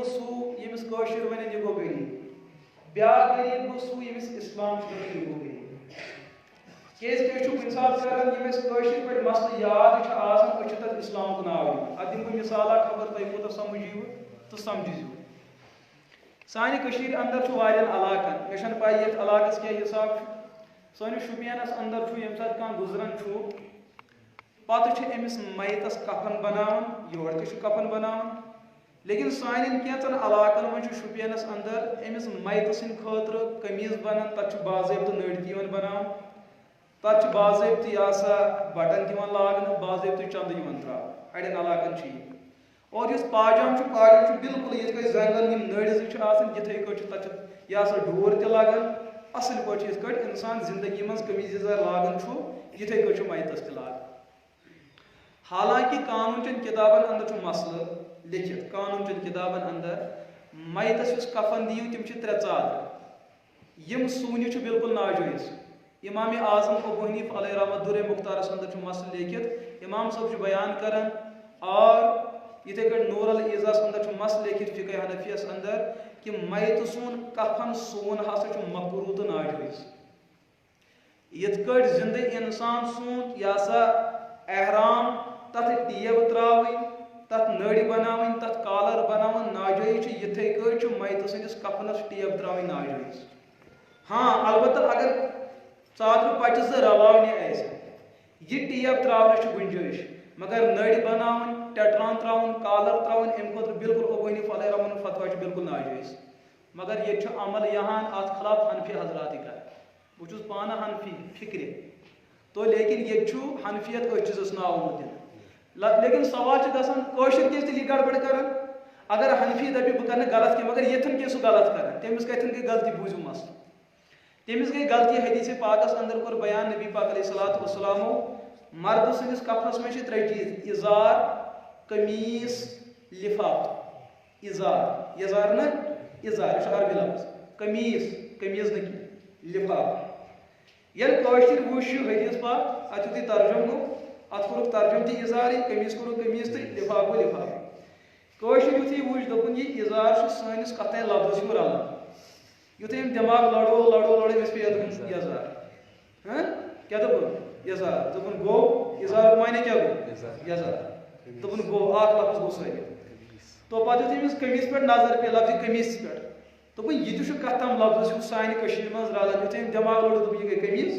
گو سو یمس کٲشُر ونن یہِ گوٚو غریٖب بیٛاکھ غریٖب گوٚو سُہ ییٚمِس اِسلام چھُ ونان یہِ گوٚو غریٖب کیٛازِ أسۍ چھُ کُنہِ ساتہٕ کران یِم اَسہِ کٲشِر پٲٹھۍ مسلہٕ یاد چھُ آسان أسۍ چھِ تَتھ اِسلام کُن آوٕرۍ اَتھ دِمہٕ بہٕ مِثالا خبر تۄہہِ کوٗتاہ سمجھ یِیوٕ تہٕ سمجھِزیو سانہِ کٔشیٖرِ اندر چھُ واریاہن علاقن مےٚ چھَنہٕ پاے یتھ علاقس کیٛاہ حِساب چھُ سٲنِس شُپینس اندر چھُ ییٚمہِ ساتہٕ کانٛہہ گُزران چھُ پتہٕ چھِ أمِس میتس کفن بناوان یورٕ تہِ چھُ کفن بناوان لیکن سانٮ۪ن کینٛژن علاقن منٛز چھُ شُپینس اندر أمِس میتہٕ سٕنٛدِ خٲطرٕ قمیٖض بنان تتھ چھُ باضٲبطہٕ نٔرۍ تہِ یِوان بناونہٕ تتھ چھُ باضٲبطہٕ یہِ ہسا بٹن تہِ یِوان لاگنہٕ باضٲبطہٕ چندٕ یِوان تراونہٕ اڑٮ۪ن علاقن چھُ یہِ اور یُس پاجام چھُ بالکل یِتھ کٔنۍ زنٛگن یِم نٔرۍ زٕ چھِ آسان یِتھٕے کٔنۍ چھُ تتھ چھُ یہِ ہسا ڈوٗر تہِ لگان اصل پٲٹھۍ یِتھ کٔنۍ انسان زندگی منٛز قمیٖض یزار لاگان چھُ یِتھٕے کٔنۍ چھُ میتس تہِ لاگان حالانکہ قانوٗن چٮ۪ن کِتابن اندر چھُ مسلہٕ لیکھِتھ قانوٗن چٮ۪ن کِتابن اندر میتس یُس کفن دِیِو تِم چھِ 3 ژادرٕ یِم سوٗنہِ چھُ بالکل ناجٲیز امام اعظم ابو حنیفہ علیہ رحمۃ درِ مختارس اندر چھُ مسلہٕ لیکھِتھ امام صٲب چھُ بیان کران اور یِتھٕے کٔنۍ نور العیزاہس اندر چھُ مسلہٕ لیکھِتھ فقہ حنفیس اندر کہ میتہٕ سُنٛد کفن سوٗن ہسا چھُ مکروٗہ تہٕ ناجٲیز یِتھ کٔنۍ زندٕ انسان سُنٛد یہِ ہسا احرام تتھ ٹیب تراوٕنۍ تتھ نٔرۍ بناوٕنۍ تتھ کالر بناوُن ناجٲیز چھُ یِتھٕے کٔنۍ چھُ میتہٕ سٕنٛدِس کفنس ٹیب تراوٕنۍ ناجٲیز ہاں البتہ اگر ژادرٕ پچہِ 2 رلاونہِ آسہِ یہِ ٹیب تراونس چھُ گُنجٲیش مگر نٔرۍ بناوٕنۍ ٹیٹران تراوُن کالر تراوُن امہِ خٲطرٕ بالکل ابو حنیفہ علیہ رحمۃ فتویٰ چھُ بالکل ناجٲیز مگر ییٚتہِ چھُ عمل یِہان اتھ خلاف حنفی حضرات کران بہٕ چھُس پانہٕ حنفی فکرِ تو لیکن ییٚتہِ چھُ حنفیت أتھۍ چیٖزس ناو آمُت دِنہٕ لیکن سوال چھُ گژھان کٲشِر کیازِ تیٚلہِ یہِ گڑبڑ کران اگر حنفی دپہِ بہٕ کرنہٕ غلط کینٛہہ مگر ییٚتھن کیٛاہ سُہ غلط کران تٔمِس کتٮ۪ن گٔے غلطی بوٗزِو مسلہٕ تٔمِس گٔے غلطی حدیث پاکس اندر کوٚر بیان نبی پاک علیہ الصلوۃ والسلامو مرد سٕنٛدِس کفنس منٛز چھِ 3 چیٖز اِزار قمیٖض لفاف یزار نہ اِزار یہِ چھُ عربی لفظ قمیٖض نہٕ کینٛہہ لفاف ییٚلہِ کٲشِر وٕچھ حدیث پاک اتھ یُتھُے ترجُم گوٚو اتھ کوٚرُکھ ترجُم تہِ اِزارٕے قمیٖض کوٚرُکھ قمیٖض تہٕ لفاف گوٚو لفاف کٲشِر یُتھُے وٕچھ دوٚپُن یہِ اِزار چھُ سٲنِس کتھ تانۍ لفظس ہیوٗ رلان یُتھُے أمۍ دٮ۪ماغ لڑو أمِس پیٚیہِ دوٚپُن یزار کیٛاہ دوٚپُن یزار دوٚپُن گوٚو یزارُک معنی کیٛاہ گوٚو یزار دوٚپُن گوٚو اکھ لفظ گوٚو سٲلِم تو پتہٕ یُتھُے أمِس قمیٖض پٮ۪ٹھ نظر پیٚیہِ لفظِ قمیٖض پٮ۪ٹھ دوٚپُن یہِ تہِ چھُ کتھ تام لفظس ہیوٗ سانہِ کٔشیٖرِ منٛز رلان یُتھُے أمۍ دٮ۪ماغ لوٚڑ دوٚپُن یہِ گٔے قمیٖض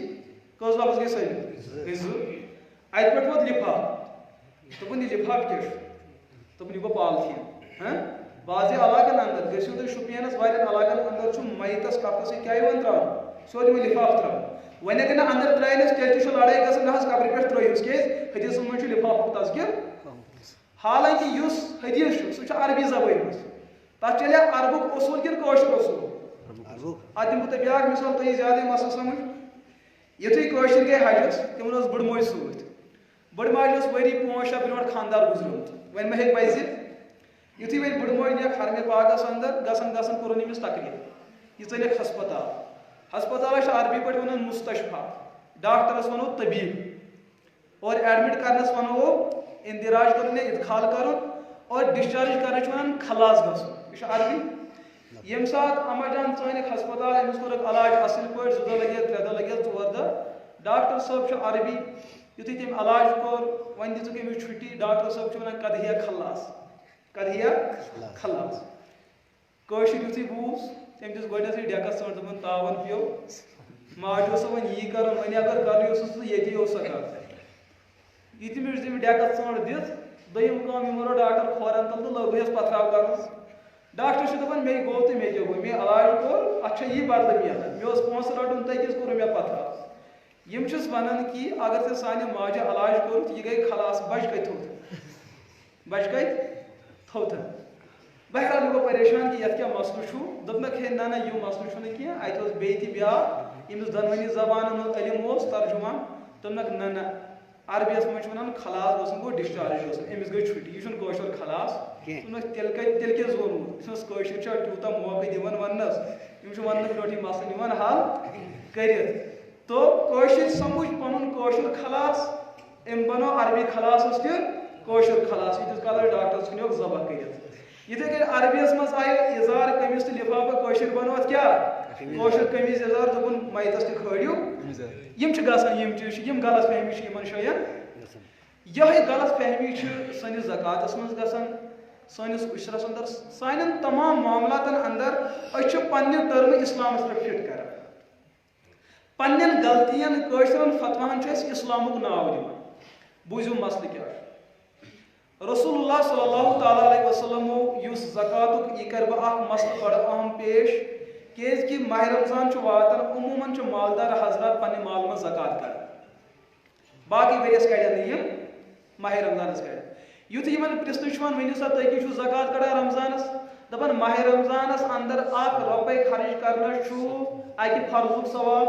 کٔژ لفظ گٔے سٲلِم گٔے 2 اتہِ پٮ۪ٹھ ووت لفاف دوٚپُن یہِ لفاف کیٛاہ چھُ دوٚپُن یہِ گوٚو پالتھیٖن بعضِ علاقن اندر گٔژھِو تُہۍ شُپینس واریاہن علاقن اندر چھُ میتس کفنس سۭتۍ کیٛاہ یِوان تراونہٕ سیوٚد یِوان لفاف تراونہٕ وۄنۍ اگر نہٕ اندر ترٛٲینَس تیٚلہِ تہِ چھُ لڑٲے گژھان نہ حظ قبرِ پٮ۪ٹھ ترٛٲیوُس کیٛازِ حدیثن منٛز چھُ لفافُک تذکِر حالانکہ یُس حدیث چھُ سُہ چھُ عربی زبٲنۍ منٛز تتھ چلیا عربُک اصوٗل کِنہٕ کٲشُر اصوٗل اتھ دِمہٕ بہٕ تۄہہِ بیٛاکھ مثال تۄہہِ زیادٕ مسلہٕ سمجھ یُتھُے کٲشِر گٔے حجس تِمن ٲس بٕڑٕ موج سۭتۍ بٕڑٕ ماجہِ اوس ؤری 5-6 برونٛٹھ خانٛدار گُزریومُت وۄنۍ ما ہیٚکہِ پزِ یُتھُے وۄنۍ بٕڑٕ موج نِیَکھ حرمِ پاکس اندر گژھان کوٚرُن أمِس تقریٖر یہِ ژٔلِکھ ہسپتالس چھِ عربی پٲٹھۍ ونان مستشفا ڈاکٹرس ونو طبیٖب اور ایڈمٹ کرنس ونو اندراج کرُن یا ادخال کرُن اور ڈسچارج کرنس چھِ ونان خلاص گژھُن یہِ چھُ عربی ییٚمہِ ساتہٕ اما جان ژٲنِکھ ہسپتال أمِس کوٚرُکھ علاج اصل پٲٹھۍ 2 دۄہ لگیس 3 دۄہ لگیس 4 دۄہ ڈاکٹر صٲب چھُ عربی یُتھُے تٔمۍ علاج کوٚر وۄنۍ دِژٕکھ أمِس چھُٹی ڈاکٹر صٲب چھُ ونان قد ہِیا خلاص کٲشِر یُتھُے بوٗز تٔمۍ دِژ گۄڈنیٚتھٕے ڈیٚکس ژٔٹ دوٚپُن تاون پیٚو ماجہِ اوس وۄنۍ یی کرُن وۄنۍ اگر کرنٕے اوسُس تہٕ ییٚتی اوس سۄ کتھ یہِ تٔمِس تٔمۍ ڈیٚکس ژٔٹ دِژ دوٚیِم کٲم یِم ووٚنو ڈاکٹر کھورن تل تہٕ لوگُیس پتھراو کرنس ڈاکٹر چھُ دپان مےٚ گوٚو تہٕ مےٚ کیٛاہ گوٚو مےٚ علاج کوٚر اتھ چھا یی بدلہٕ میلان مےٚ اوس پونٛسہٕ رٹُن تۄہہِ کیٛازِ کوٚرُو مےٚ پتھراو یِم چھِس ونان کہ اگر ژےٚ سانہِ ماجہِ علاج کوٚرُتھ یہِ گٔے خلاص بچہِ کتہِ تھوٚتھن بہرحال یہِ گوٚو پریشان کہ یتھ کیٛاہ مسلہٕ چھُ دوٚپنکھ ہے نہ یہِ مسلہٕ چھُنہٕ کینٛہہ اتہِ اوس بیٚیہِ تہِ بیٛاکھ ییٚمِس دۄنوٕنی زبانن ہُنٛد علم اوس ترجُمان دوٚپنکھ نہ عربیَس منٛز چھِ ونان خلاص گژھُن گوٚو ڈسچارج گژھُن أمِس گٔے چھُٹی یہِ چھُنہٕ کٲشُر خلاص دوٚپنکھ تیٚلہِ کیٛازِ ووٚنوٕ یہِ چھُنس کٲشِر چھا تیوٗتاہ موقعہٕ دِوان وننس یِم چھِ وننہٕ برونٛٹھ یہِ مسلہٕ نِوان حل کٔرِتھ تو کٲشِر سمجھ پنُن کٲشُر خلاص أمۍ بنوو عربی خلاصس تہِ کٲشُر خلاص ییٖتِس کالس ڈاکٹر ژھٕنیوکھ ذبح کٔرِتھ یتھے کہ عربیس مز آئے اظہار قمیض تو لفافہ کوشر بنو ات کیا کوشر قمیض اظہار دپن میتس تہ کھڑیو یم چھ گژھان یم چیز یم غلط فہمی چھ یمن شاین یہ غلط فہمی چھ سنس زکاتس مز گژھان سنس عشرس اندر سانن تمام معاملاتن اندر اچھ پنہ ٹرم اسلامس پہ فٹ کران پنن غلطین کوشرن فتواہن چھ اس اسلامک ناو دِوان بوزیو مسئلہ کیا رسول اللہ صلی اللہ تعالی علیہ وسلم یس زکاتک یہ کر بہ مسئلہ بڑا اہم پیش کیز کہ ماہ رمضان چھ واتن عموماً چھ مالدار حضرات پنہ مال من زکات کر باقی ؤریس کڑن یم ماہ رمضانس کڑن یُتھ یمن پرژھنہٕ چھُ یِوان ؤنِو سا تُہۍ کیٛاہ چھُو زکات کڑان رمضانس دپان ماہ رمضانس اندر اکھ رۄپے خرچ کرنس چھُ اکہِ فرضُک ثواب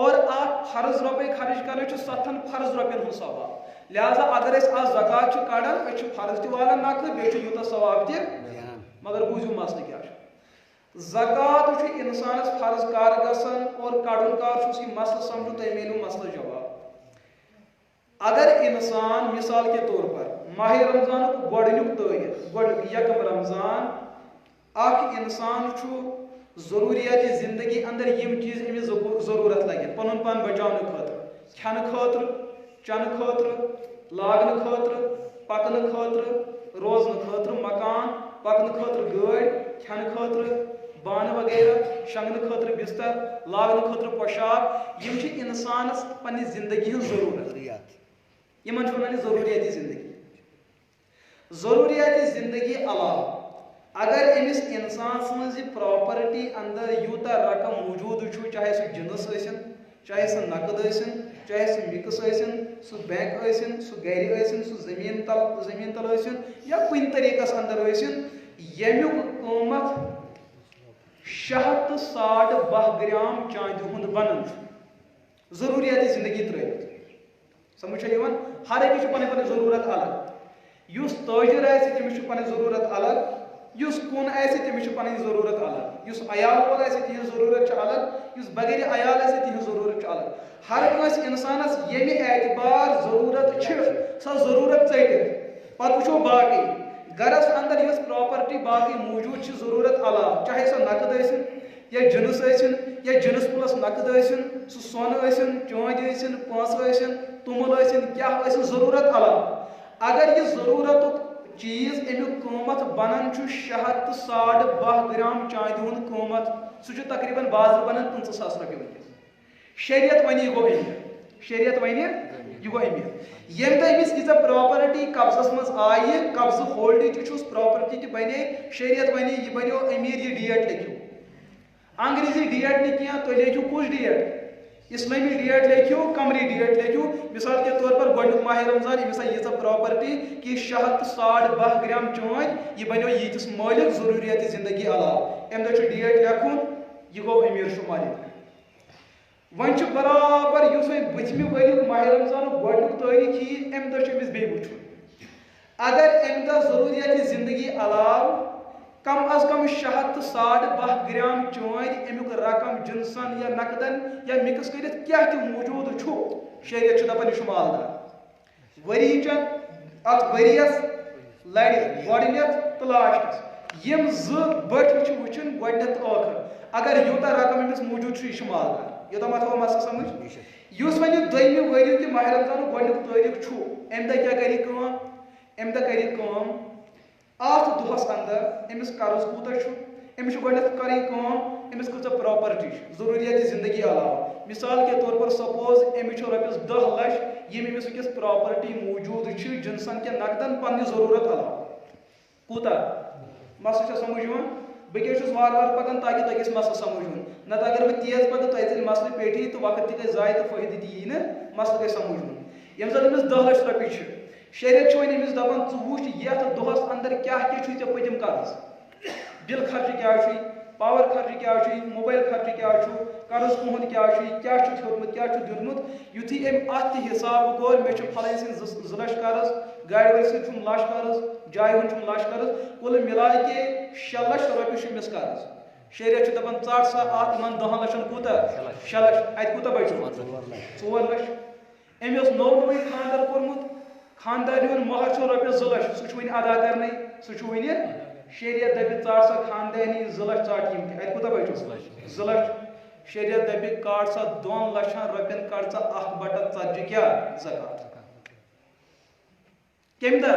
اور اکھ فرض رۄپے خرچ کرنس چھُ 7 فرض رۄپین ہُنٛد ثواب لہذا اگر أسۍ آز زکات چھِ کڑان أسۍ چھِ فرض تہِ والان نکھٕ بیٚیہِ چھُ یوٗتاہ ثواب تہِ مگر بوٗزِو مسلہٕ کیٛاہ چھُ زکات چھُ انسانس فرض کر گژھان اور کڑُن کر چھُس یہِ مسلہٕ سمجھُن تۄہہِ میلیو مسلہٕ جواب اگر انسان مثال کے طور پر ماہ رمضان گۄڈنیُک تٲریخ گۄڈنیُک یکم رمضان اکھ انسان چھُ ضروریات زندگی اندر یم چیز أمِس ضروٗرت لگن پنُن پان بچاونہٕ خٲطرٕ کھٮ۪نہٕ خٲطرٕ چنہٕ خٲطرٕ لاگنہٕ خٲطرٕ پکنہٕ خٲطرٕ روزنہٕ خٲطرٕ مکان پکنہٕ خٲطرٕ گٲڑۍ کھٮ۪نہٕ خٲطرٕ بانہٕ وغیرہ شنگنہٕ خٲطرٕ بستر لاگنہٕ خٲطرٕ پۄشاک یم چھِ انسانس پننہِ زندگی ہٕنٛز ضروٗرت یمن چھِ ونان ضروریاتی زندگی ضروریاتی زندگی علاوہ اگر امس انسان سٕنٛز یہِ پراپرٹی اندر یوٗتاہ رقم موجود چھُ چاہے سُہ جنس ٲسِن چاہے سُہ نقد ٲسِن چاہے سُہ مکس ٲسِن سُہ بینک ٲسِن سُہ گرِ ٲسِن سُہ زمین تل ٲسِن یا کُنہِ طریقس اندر ٲسِن ییٚمیُک قۭمت 612 گرام چاندِ ہُنٛد بنان چھُ ضروریاتی زندگی ترٲوِتھ سمجھ چھا یِوان ہر أکِس چھِ پنٕنۍ پنٕنۍ ضروٗرت الگ یُس تٲجر آسہِ تٔمِس چھِ پنٕنۍ ضروٗرت الگ یُس کُن آسہِ تٔمِس چھِ پنٕنۍ ضروٗرت الگ یُس عیال وول آسہِ تِہنٛز ضروٗرت چھِ الگ یُس بغیر عیال آسہِ تِہنٛز ضروٗرت چھِ الگ ہر کٲنٛسہِ انسانس ییٚمہِ اعتبار ضروٗرت چھِ سۄ ضروٗرت ژٔٹِتھ پتہٕ وٕچھو باقٕے گرس اندر یۄس پراپرٹی باقٕے موجود چھِ ضروٗرت علاوٕ چاہے سۄ نقد ٲسِن یا جنس ٲسِن یا جنس پلس نقد ٲسِن سُہ سۄنہٕ ٲسِن چٲندۍ ٲسِن پونٛسہٕ ٲسِن توٚمُل ٲسِن کیٛاہ ٲسِن ضروٗرت علاوٕ اگر یہِ ضروٗرتُک چیز امیُک قۭمت بنان چھُ 612 گرام چاندِ ہُنٛد قۭمت سُہ چھُ تقریباً بازرٕ بنان 25,000 رۄپیہِ وٕنکیٚس شریعت ونہِ یہِ گوٚو أمیٖر شریعت ونہِ یہِ گوٚو أمیٖر ییٚمہِ دۄہ أمِس ییٖژاہ پراپرٹی قبضس منٛز آیہِ قبضہٕ ہولڈٕ تہِ چھُس پراپرٹی تہِ بنے شریعت ونہِ یہِ بنیو أمیٖر یہِ ڈیٹ لیکھِو انگریزی ڈیٹ نہٕ کینٛہہ تُہۍ لیکھِو کُس ڈیٹ اسلامی ڈیٹ لیکھِو قمری ڈیٹ لیکھِو مثال کے طور پر گۄڈنیُک ماہ رمضان أمِس آیہِ ییٖژاہ پراپرٹی کہ 612 گرام چٲندۍ یہِ بنیو ییٖتِس مٲلِک ضروٗریاتی زندگی علاوٕ امہِ دۄہ چھُ ڈیٹ لیکھُن یہِ گوٚو أمیٖر شُمار وۄنۍ چھُ برابر یُس وۄنۍ بٔتھمہِ ؤریُک ماہ رمضانُک گۄڈنیُک تٲریخ یی امہِ دۄہ چھُ أمِس بیٚیہِ وٕچھُن اگر امہِ دۄہ ضروٗریاتی زندگی علاوٕ کم از کم 612 گرام چٲندۍ امیُک رقم جنسن یا نقدن یا مکس کٔرِتھ کیٛاہ تہِ موجوٗد چھُ شریعت چھُ دپان یہِ چھُ مالدار ؤریٖچن اتھ ؤرِیس لڑِ گۄڈٕنیتھ تہٕ لاسٹس یِم زٕ بٔٹھۍ چھِ وٕچھِنۍ گۄڈٕنیتھ تہٕ ٲخر اگر یوٗتاہ رقم أمِس موجوٗد چھُ یہِ چھُ مالدار یوٚتام ما تھاوو مسلہٕ سمجھ یُس وۄنۍ یہِ دوٚیمہِ ؤریُک یہِ ماہ رمضانُک گۄڈنیُک تٲریخ چھُ امہِ دۄہ کیٛاہ کرِ یہِ کٲم امہِ دۄہ کرِ یہِ کٲم اتھ دۄہس اندر أمِس قرض کوٗتاہ چھُ أمِس چھُ گۄڈنیتھ کرٕنۍ کٲم أمِس کۭژاہ پراپرٹی چھِ ضروٗریاتی زندگی علاوٕ مثال کے طور پر سپوز أمِس چھُ رۄپیس 10 لچھ یِم أمِس وٕنکیٚس پراپرٹی موجوٗد چھِ جنسن کہِ نقدن پننہِ ضروٗرت علاوٕ کوٗتاہ مسلہٕ چھا سمجھ یِوان بہٕ کیٛاہ چھُس وارٕ وارٕ پکان تاکہِ تۄہہِ گژھِ مسلہٕ سمجھ یُن نتہٕ اگر بہٕ تیز پکہٕ تۄہہِ ژٔلۍ مسلہٕ پیٹھی تہٕ وقت تہِ گژھِ ضایہِ تہٕ فٲیدٕ تہِ یی نہٕ مسلہٕ گژھِ سمجھ یُن ییٚمہِ ساتہٕ أمِس 10 لچھ رۄپیہِ چھِ شریعت چھُ وۄنۍ أمِس دپان ژٕ وٕچھ یتھ دۄہس اندر کیٛاہ کیٛاہ چھُے ژےٚ پٔتِم قرض بِل خرچہِ کیٛاہ چھُے پاور خرچہِ کیٛاہ چھُے موبایل خرچہِ کیٛاہ چھُ قرض کٕہُنٛد کیٛاہ چھُے کیٛاہ چھُتھ ہیوٚتمُت کیٛاہ چھُتھ دیُتمُت یُتھُے أمۍ اتھ تہِ حساب کوٚر مےٚ چھُ پھلٲنۍ سٕنٛدۍ 2 لچھ قرض گاڑِ وٲلۍ سٕنٛدۍ چھُم لچھ قرض جایہِ ہُنٛد چھُم لچھ قرض کُل مِلایہِ کے 6 لچھ رۄپیہِ چھُ أمِس قرض شریعت چھُ دپان ژٹ سا اتھ یِمن 10 لچھن کوٗتاہ 6 لچھ اتہِ کوٗتاہ بچہِ 4 لچھ أمۍ اوس نوٚوٕے خانٛدر کوٚرمُت خانٛدارنہِ ہُنٛد مہر چھُ رۄپیس 2 لچھ سُہ چھُ وُنہِ ادا کرنے سُہ چھُ وُنہِ شریعت دپہِ ژاٹ سا خاندٲنی 2 لچھ ژاٹ یِم تہِ اَتہِ کوٗتاہ بچو 2 لچھ شریعت دپہِ کاٹ سا 2 لچھن رۄپین کڑ ژٕ 1/4 کیٛاہ زکات کمہِ دۄہ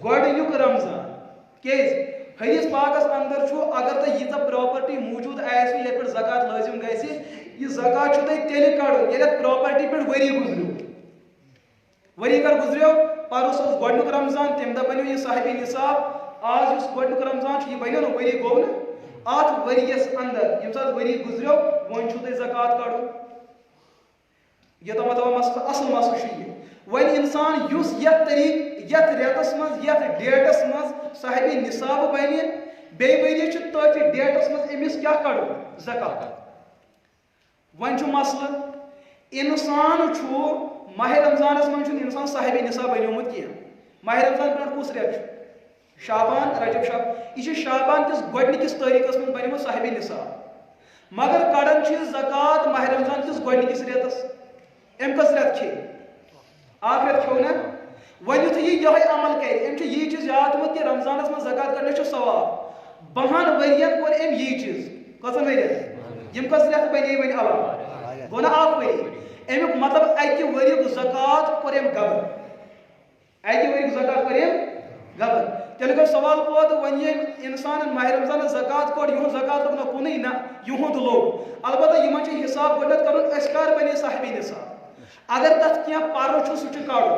گۄڈنیُک رمضان کیٛازِ حدیث پاکس اندر چھُ اگر تۄہہِ ییٖژاہ پراپرٹی موٗجوٗد آسہِ یتھ پٮ۪ٹھ زکات لٲزم گژھِ یہِ زکات چھُ تۄہہِ تیٚلہِ کڑُن ییٚلہِ اتھ پراپرٹی پٮ۪ٹھ ؤری گُزریو ؤری کر گُزریو پرُس اوس گۄڈنیُک رمضان تمہِ دۄہ بنیو یہِ صاحبِ نصاب آز یُس گۄڈنیُک رمضان چھُ یہِ بنیو نہٕ ؤری گوٚو نہٕ اتھ ؤرِیس اندر ییٚمہِ ساتہٕ ؤری گُزریو وۄنۍ چھُو تۄہہِ زکات کڑُن یوٚتام دپان مسلہٕ اصل مسلہٕ چھُ یہِ وۄنۍ انسان یُس یتھ طریٖقہٕ یتھ رٮ۪تس منٛز یتھ ڈیٹس منٛز صاحبِ نصاب بنہِ بیٚیہِ ؤرۍ چھُ تٔتھۍ ڈیٹس منٛز أمِس کیٛاہ کڑُن زکات وۄنۍ چھُ مسلہٕ انسان چھُ ماہ رمضانس منٛز چھُنہٕ انسان صاحبِ نصاب بنیومُت کینٛہہ ماہ رمضان برونٛٹھ کُس رٮ۪تھ چھُ شابان رجب شاب یہِ چھُ شابان کِس گۄڈنِکِس تٲریٖخس منٛز بنیومُت صاحبِ نصاب مگر کڑان چھِ زکات ماہ رمضان کِس گۄڈنِکِس رٮ۪تس أمۍ کٔژ رٮ۪تھ کھے اکھ رٮ۪تھ کھیوٚو نا وۄنۍ یُتھُے یہِ یِہوٚے عمل کرِ أمۍ چھُ یی چیٖز یاد تھوٚمُت کہِ رمضانس منٛز زکات کڑنس چھُ ثواب 12 ؤرین کوٚر أمۍ یی چیٖز کٔژن ؤرین یِم کٔژ رٮ۪تھ بنے وۄنۍ علاوٕ گوٚو نا اکھ ؤری امیُک مطلب اکہِ ؤریُک زکات کوٚر أمۍ گبر اکہِ ؤریُک زکات کوٚر أمۍ گبر تیٚلہِ گوٚو سوال پٲدٕ وۄنۍ ییٚمۍ انسانن ماہ رمضانس زکات کوٚر یِہُنٛد زکات لوٚگ نہٕ کُنُے نہ یِہُنٛد لوٚگ البتہ یِمن چھُ حساب گۄڈنیٚتھ کرُن أسۍ کر بنے صاحبِ نصاب اگر تتھ کینٛہہ پرٕ چھُ سُہ چھُ کڑُن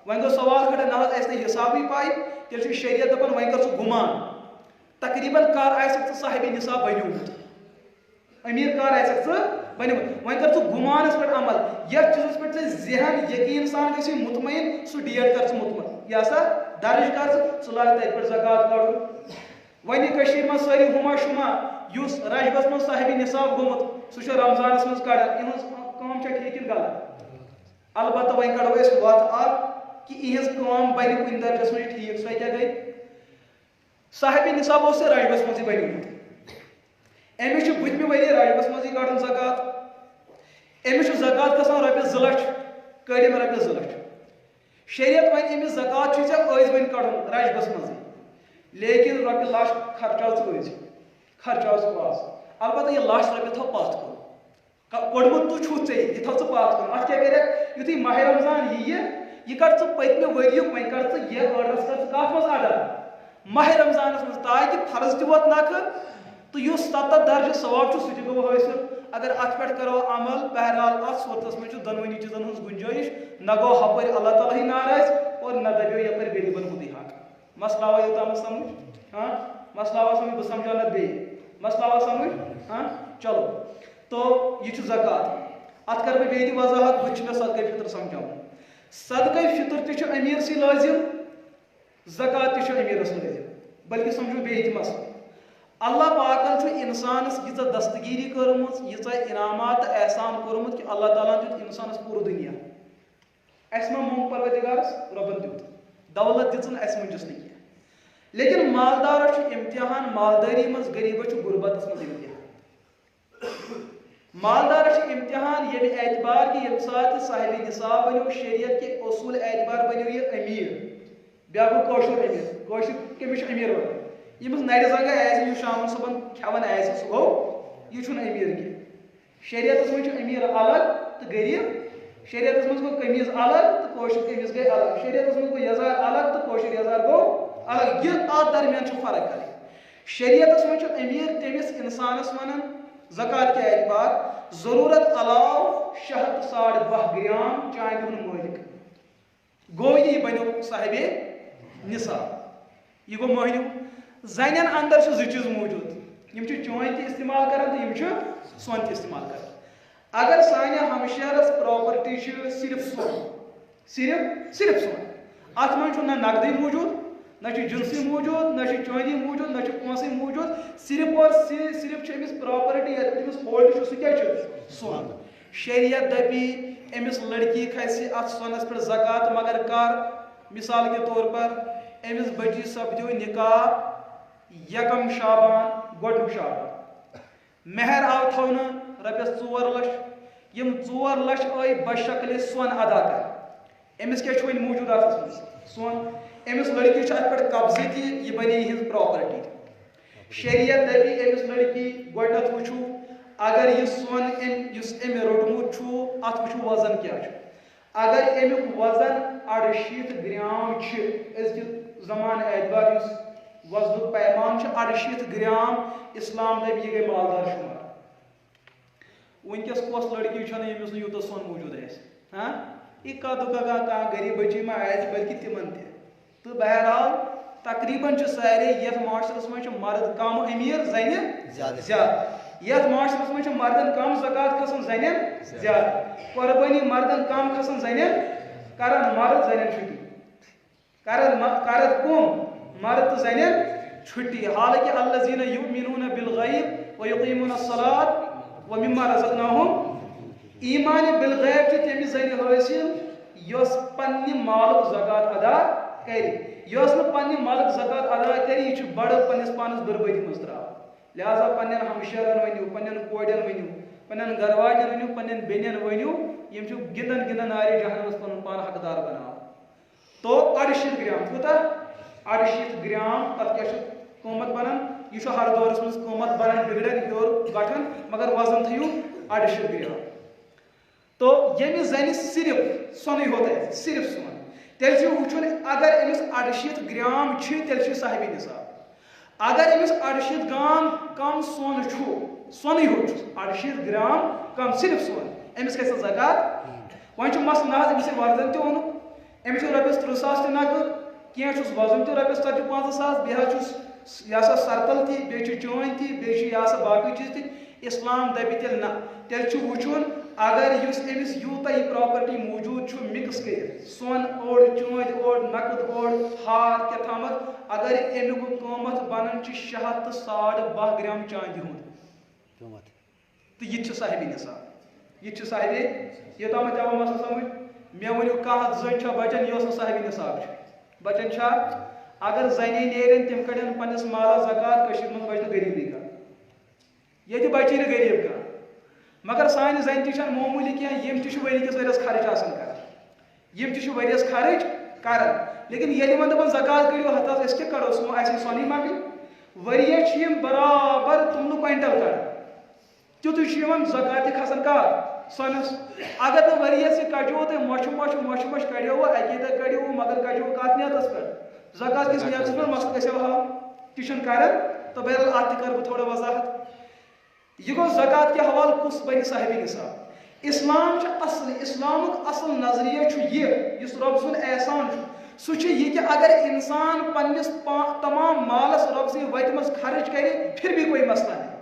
وۄنۍ گوٚو سوال کھڑا نہ حظ اَسہِ نہٕ حسابٕے پاے تیٚلہِ چھُ شریعت دپان وۄنۍ کر ژٕ گُمان تقریٖباً کر آسکھ ژٕ صاحبِ نصاب بنیومُت امیر کر آسکھ ژٕ بنیومُت وۄنۍ کر ژٕ گُمانس پٮ۪ٹھ عمل یتھ چیٖزس پٮ۪ٹھ ژےٚ ذہن یقیٖن سان گژھی مطمعین سُہ ڈیٹ کر ژٕ مطمعین یہِ ہسا درٕج کر ژٕ لاگ تتہِ پٮ۪ٹھ زکات کڑُن وۄنۍ یہِ کٔشیٖرِ منٛز سٲری ہُما شُما یُس رجبس منٛز صاحبِ نصاب گوٚمُت سُہ چھُ رمضانس منٛز کڑان یِہٕنٛز کٲم چھا ٹھیٖک کِنہٕ غلط البتہ وۄنۍ کڑو أسۍ وتھ اکھ کہ یِہٕنٛز کٲم بنہِ کُنہِ درجس منٛز ٹھیٖک سۄ کیٛاہ گٔے صاحبِ نصاب اوس یہِ رجبس منٛزٕے بنیومُت أمِس چھُ بٔتمہِ ؤری رجبس منٛزٕے کڑُن زکات أمِس چھُ زکات گژھان رۄپیس 2 لچھ کٔڑ أمۍ رۄپیس 2 لچھ شریعت وۄنۍ أمِس زکات چھُ ژےٚ ٲسۍ وۄنۍ کڑُن رجبس منٛزٕے لیکن رۄپیہِ 1 لچھ خرچاو ژٕ أزۍ خرچاو ژٕ پاس البتہ یہِ 1 لچھ رۄپیہِ تھاو پتھ کُن کوٚڑمُت تہِ چھُتھ ژےٚ یہِ تھاو ژٕ پتھ کُن اتھ کیٛاہ کَرٮ۪کھ یُتھُے ماہ رمضان یِیہِ یہِ کر ژٕ پٔتمہِ ؤریُک وۄنۍ کر ژٕ یہِ ٲڈرس کر ژٕ کتھ منٛز ادا ماہ رمضانس منٛز تاکہِ فرض تہِ ووت نکھٕ تہٕ یُس 70 درجہِ ثواب چھُ سُہ تہِ گوٚو حٲصِل اگر اتھ پٮ۪ٹھ کرو عمل بہرحال اتھ صوٗرتس منٛز چھُ دۄنوٕنی چیٖزن ہٕنٛز گُنجٲیش نہ گوٚو ہپٲرۍ اللہ تعالیٰ ہٕے ناراض اور نہ دپیو یپٲرۍ غریٖبن ہُنٛدُے حق مسلہٕ آوا یوٚتام سمجھ ہاں مسلہٕ آوا سمجھ بہٕ سمجھاو نتہٕ بیٚیہِ مسلہٕ آوا سمجھ ہاں چلو تو یہِ چھُ زکات اتھ کرٕ بہٕ بیٚیہِ تہِ وضاحت بہٕ تہِ چھُ مےٚ صدقے فطر سمجھاوُن صدقے فطر تہِ چھُ امیٖرسٕے لٲزم زکات تہِ چھُ امیٖرس لٲزم بلکہِ سمجھو بیٚیہِ تہِ مسلہٕ اللہ پاکن چھُ انسانس ییٖژاہ دستگیٖری کٔرمٕژ ییٖژاہ انعامات تہٕ احسان کوٚرمُت کہِ اللہ تعالیٰ ہن دیُت انسانس پوٗرٕ دُنیا اَسہِ ما موٚنگ پروردِگارس رۄبن دیُت دولت دِژٕن اَسہِ مٔنجِس نہٕ کینٛہہ لیکن مالدارس چھُ امتحان مالدٲری منٛز غریٖبس چھُ غُربتس منٛز امتحان مالدارس چھُ امتحان ییٚمہِ اعتبار کہِ ییٚمہِ ساتہٕ صاحبِ نصاب بنیو شریعت کہِ اصوٗل اعتبار بنیو یہِ أمیٖر بیٛاکھ گوٚو کٲشُر أمیٖر کٲشُر کٔمِس چھُ أمیٖر وَنان ییٚمِس نرِ زنٛگہٕ آسہِ یُس شامن صُبحن کھٮ۪وان آسہِ سُہ گوٚو یہِ چھُنہٕ أمیٖر کینٛہہ شریعتس منٛز چھُ أمیٖر الگ تہٕ غریٖب شریعتس منٛز گوٚو قمیٖض الگ تہٕ کٲشُر قمیٖض گٔے الگ شریعتس منٛز گوٚو یزار الگ تہٕ کٲشُر یزار گوٚو الگ یہِ اتھ درمیان چھُ فرق کرٕنۍ شریعتس منٛز چھُ أمیٖر تٔمِس انسانس ونان زکات کہِ اعتبار ضروٗرت علاوٕ 600 گرام چاندِ ہُنٛد مٲلِک گوٚو یہِ بنیو صاحبِ نصاب یہِ گوٚو مٔہنیوٗ زنٮ۪ن اندر چھِ 2 چیٖز موٗجوٗد یِم چھِ چونۍ تہِ استعمال کران تہٕ یِم چھِ سۄن تہِ استعمال کران اگر سانہِ ہمشیرس پراپرٹی چھِ صرف سۄن صرف سۄن اتھ منٛز چھُ نہ نقدٕے موٗجوٗد نہ چھُ جنسٕے موٗجوٗد نہ چھُ چٲندی موٗجوٗد نہ چھُ پونٛسٕے موٗجوٗد صرف اور صرف چھِ أمِس پراپرٹی یتھ أمِس ہولڈ چھُ سُہ کیٛاہ چھُ سۄن شریعت دپی أمِس لڑکی کھسہِ اتھ سۄنس پٮ۪ٹھ زکات مگر کر مثال کے طور پر أمِس بچی سپدیو نکاح 1 شابان گۄڈنیُک شابان مہر آو تھاونہٕ رۄپیس 4 لچھ یِم 4 لچھ آے بشکلہِ سۄن ادا کرنہٕ أمِس کیٛاہ چھُ وۄنۍ موٗجوٗد اتھ منٛز سۄن امس لڑکی ات پہ قبضہ تہ یہ بنے ہز پراپرٹی. شریعت دپی امس لڑکی گۄڈنیتھ وچھو اگر یہ سون اس ام روٹمت ات وچھو وزن کیا اگر امیک وزن 68 گرام ازک زمان اعتبار اس وزن پیمان 68 گرام اسلام دپ یہ گئی مالدار شمار. ونکس کس لڑکی یمس یوتہ سون موجود ہاں یہ کھانا غریب بچی ما آس بلکہ تمن تو بہرحال تقریباً سارے یت معاشرس من مرد کم امیر زن زیادہ یت معاشرس من مردن کم زکات کھسان زنین زیادہ قربانی مردن کم کھسان زنین کران مرد زنین چھٹی کرد کم مرد تو زنین چھٹی. حالانکہ الذین یؤمنون بالغیب ویقیمون الصلاۃ ومما رزقناہم ایمان بالغیب تمہ زن حاصل یس پنہ مالک زکات ادا کر یس نا پنہ مالک زکات ادا کر یہ بڑ پنس پانس بربادی مز ترا. لہذا پنن ہمشیرن ونیو پنن کوڑن ونیو پنن گرواجن ونیو پنن بینن ونیو یم گندن گندن آری جہنمس پن پان حقدار بناو. تو 68 گرام کوتا 68 گرام تک کیا قیمت بنان یہ ہر دورس مز قیمت بنان بگڑن یور گٹھن مگر وزن تھیو 68 گرام. تو یمس زن صرف سونے ہوتا ہے صرف سون تیل وچن اگر امس 68 گرام تیل صاحب نصاب. اگر امس 68 گرام کم سون سونے ہو 68 گرام کم صرف سون امس کھسہ زکات. وۄنۍ مس نہ امس وزن تہ اون امس رۄپیس 30,000 تہ نقد کینٛہہ وزن تہ رۄپیس 45,000 بیٚیہِ یہ سا سرتل تہ بیٚیہِ چٲنۍ تہ بیٚیہِ یہ سا باقی چیز تہ. اسلام دپہ تیل نہ تیل وچھن اگر اس امس یوتہ یہ پراپرٹی موجود مکس کر سون اوڑ چوند اوڑ نقد اوڑ ہار کیا تھامت اگر امیک قیمت بنان 612 گرام چاندی ہند تو یہ صاحب نصاب یہ صاحب یہ تام جواب مسئلہ سمجھ مے ونیو کھانا زن بچن یہ صاحب نصاب بچن اگر زنی نیرن تم کڑن پنس مالس زکات من بچ غریبی کا یہ بچی نا غریب کا مگر سانہ زن تہ معمولی کی یم تہ ؤری کس ؤریس خرچ آسان کر یم تہ ؤریس خرچ کران لیکن ییٚلہِ وۄنۍ دپان زکات کٔرِو ہتس أسۍ کیٛاہ کڑو اَسہِ سۄنٕے مۄکلہِ ؤریس چھِ یِم برابر توٚملہٕ کوینٹل کڑان تیُتھُے چھُ یِوان زکات تہِ کھسان کر سۄنس. اگر نہٕ ؤریس یہِ کڑیو تۄہہِ مۄچھِ کڑیو اکی دۄہ کڑیو مگر کڑیو کتھ نیتس پٮ۪ٹھ زکات کس نیتس پٮ۪ٹھ مسلہٕ گژھِ حل تہِ چھُنہٕ کران. تو بہرحال اتھ تہِ کرٕ بہٕ تھوڑا وضاحت. یہ گو زکات کے حوالہ کس بنی صاحب نصاب. اسلام اصل اسلامک اصل نظریہ یہ اس رب سن احسان سہ یہ کہ اگر انسان پنس تمام مالس رب سی وتہ مز خرچ کرے پھر بھی کوئی مسئلہ نہیں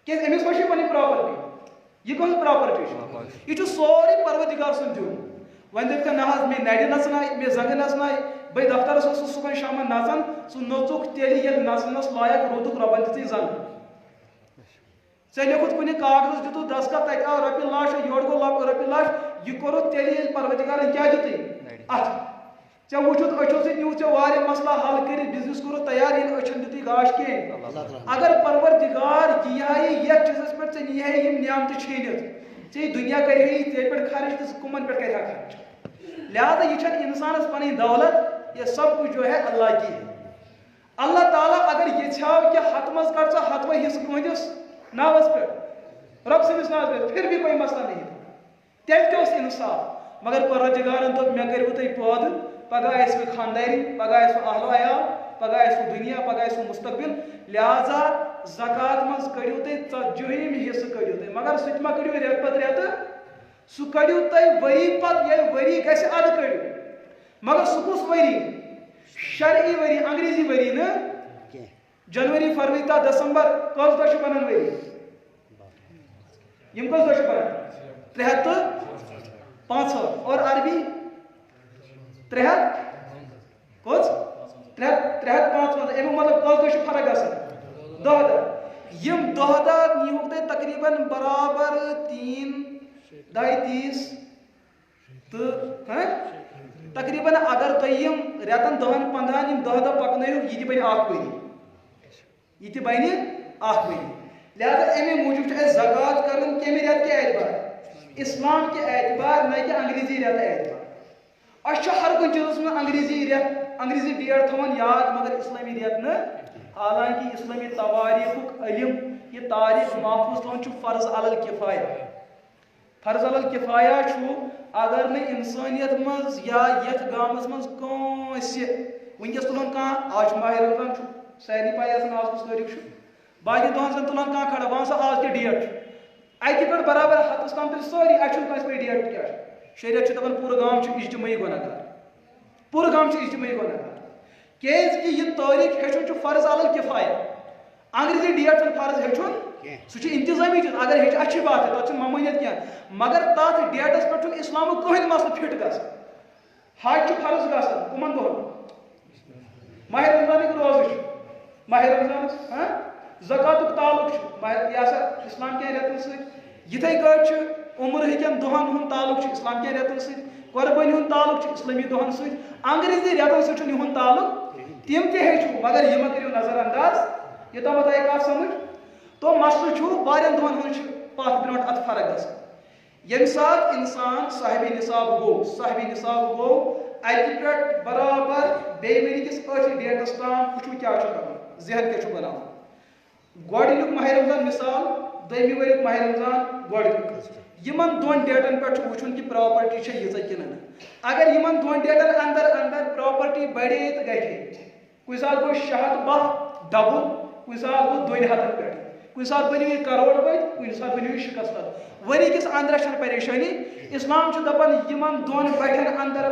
کہ امس ما پنی پراپرٹی یہ کس پراپرٹی یہ سورے پروردگار سن دیون. ون دپ نہ مے نڑ نژنائے مے زنگ نژنائے بے دفترس اوسس صبح شام نژان سہ نوژک تیل یل نژنس لائق روٗدُکھ رۄبن دِژٕے زنگ ژے لیوکھُتھ کُنہِ کاغذس دِتُتھ دستخط تتہِ آو رۄپیہِ لچھ یورٕ گوٚو رۄپیہِ لچھ یہ کوٚرُتھ تیٚلہِ ییٚلہِ پروردگارن کیٛاہ دِتُے اتھ ژےٚ وٕچھُتھ أچھو سۭتۍ نیوٗ ژےٚ واریاہ مسلہٕ حل کٔرِتھ بِزنس کوٚرُتھ تیار ییٚلہِ أچھن دِتُے گاش کِہیٖنۍ. اگر پروردگار ییٖہا یتھ چیٖزس پٮ۪ٹھ ژےٚ نِیہے یِم نعمتہٕ چھیٖنِتھ ژےٚ دُنیا کرِہے ژےٚ پٮ۪ٹھ خرچ تہٕ ژٕ کٕمن پٮ۪ٹھ کرِہا خرچ. لہذا یہ چھنہٕ انسانس پنٕنۍ دولت یہ سب کچھ جو ہے اللہ کی ہے. اللہ تعالیٰ اگر یژھاو کہ ہتھ مز کڑ ژٕ ہتوے حصہٕ کٕہٕنٛدِس ناوس پٮ۪ٹھ رب سٕنٛدِس ناوس پٮ۪ٹھ پھر بھی کوئی مسئلہ نہیں تیٚلہِ تہِ اوس انصاف. مگر پروردگارن دوٚپ مےٚ کٔرِو تُہۍ پٲدٕ پگہہ آسہِ وۄنۍ خانداری پگہہ آسہِ اہل عیال پگہہ آسہِ دنیا پگہہ آسہِ مستقبل. لہذا زکات مز کڑِو تُہۍ 40 حصہٕ کڑِو تُہۍ مگر سُہ تہِ ما کڑِو رٮ۪تہٕ پتہٕ رٮ۪تہٕ سُہ کڑِو تُہۍ ؤری پتہٕ ییٚلہِ ؤری گژھِ ادٕ کڑِو مگر سُہ کُس ؤری شرعی ؤری انگریزی ؤری نہٕ جنوری فروری تا دسمبر کٔژ دۄہ چھِ بنان ؤری یم کٔژ دۄہ چھِ بنان 365 اور عربی 300 کٔژ 355 امیُک مطلب کٔژ دۄہ چھِ فرق گژھان 10 دۄہ. یم 10 دۄہ نیٖہوٗکھ تۄہہِ تقریٖباً برابر 3 تہٕ تقریباً اگر تُہۍ یم رٮ۪تن 10-15 یم 10 دۄہ پکنٲیِو یہِ تہِ بنہِ اکھ ؤری یہ تہِ بنہِ اکھ ؤری. لہذا امی موجوب چھِ اَسہِ زکات کرُن کمہِ رٮ۪تہٕ کہِ اعتبار اسلام کہِ اعتبار نہ کہ انگریزی رٮ۪تہٕ اعتبار. اَسہِ چھُ ہر کُنہِ چیٖزس منٛز انگریزی رٮ۪تھ انگریزی ڈیٹ تھوان یاد مگر اسلامی ریت نہ حالانکہ اسلامی تواریخ علم یہ تاریخ محفوظ تھوان فرض علی الکفایہ فرض علی الکفایہ اگر نہ انسانیت مز یا یت گامس مز کانسہ ونکس تلان کان آج ماہ رمضان ساری پائی آسان آز کس تاریخ باقی دہن زن تلان کان کھڑا وہاں سا آز کے ڈیٹ اتہ پہ برابر ہتس تام تل ساری اچھن کس پہ ڈیٹ کیا شریعت دپان پورٕ گام اجتماعی گناہگار پورٕ گام اجتماعی گناہگار کیاز کہ یہ تاریخ ہیچن فرض علی الکفایہ انگریزی ڈیٹ چھ فرض ہیچن سہ انتظامی چیز اگر ہیچ اچھی بات ہے تک ممانیت کی مگر تر ڈیٹس پہ اسلام کہین مسئلہ فٹ گا حج فرض گا کمن دہن ماہ رمضان روزہ ماہ رمضان زکات تعلق یہ سا اسلام کن رتن ستھے پہ عمر ہکن دہن ہند تعلق اسلام کن رتن سربانی ہند تعلق اسلامی دہن انگریزی رتن سہن تعلق تم تہ ہیچو مگر یہ کرو نظر انداز یہ تمہیں آئی کت سمجھ تو مسئلہ وارن دہن ہند پتھ برو ات فرق گا یم سات انسان صاحب نصاب گو اتہ پہ برابر بیمری کس ٲٹھِ ڈیٹس تام وچو کیا کران ذہن کیا بنا گۄڈنیُک ماہ رمضان مثال دویمہِ ؤریُک ماہ رمضان گۄڈنیُک یمن دون ڈیٹن پہ وچھن کہ پراپرٹی چھِ ییٖژاہ کِنہٕ نہٕ اگر یمن دون ڈیٹن اندر پراپرٹی بڑے تو گژھِ کُنہِ ساتہٕ گوٚو 610 ڈبل کُنہِ ساتہٕ گوٚو 200 پٮ۪ٹھ کُنہِ ساتہٕ بنیو یہ کروڑ پتہ کُنہِ ساتہٕ بنیو یہ شکست ؤری کس اندر چھنہٕ پریشانی اسلام چھُ دپان یمن دون بٹھن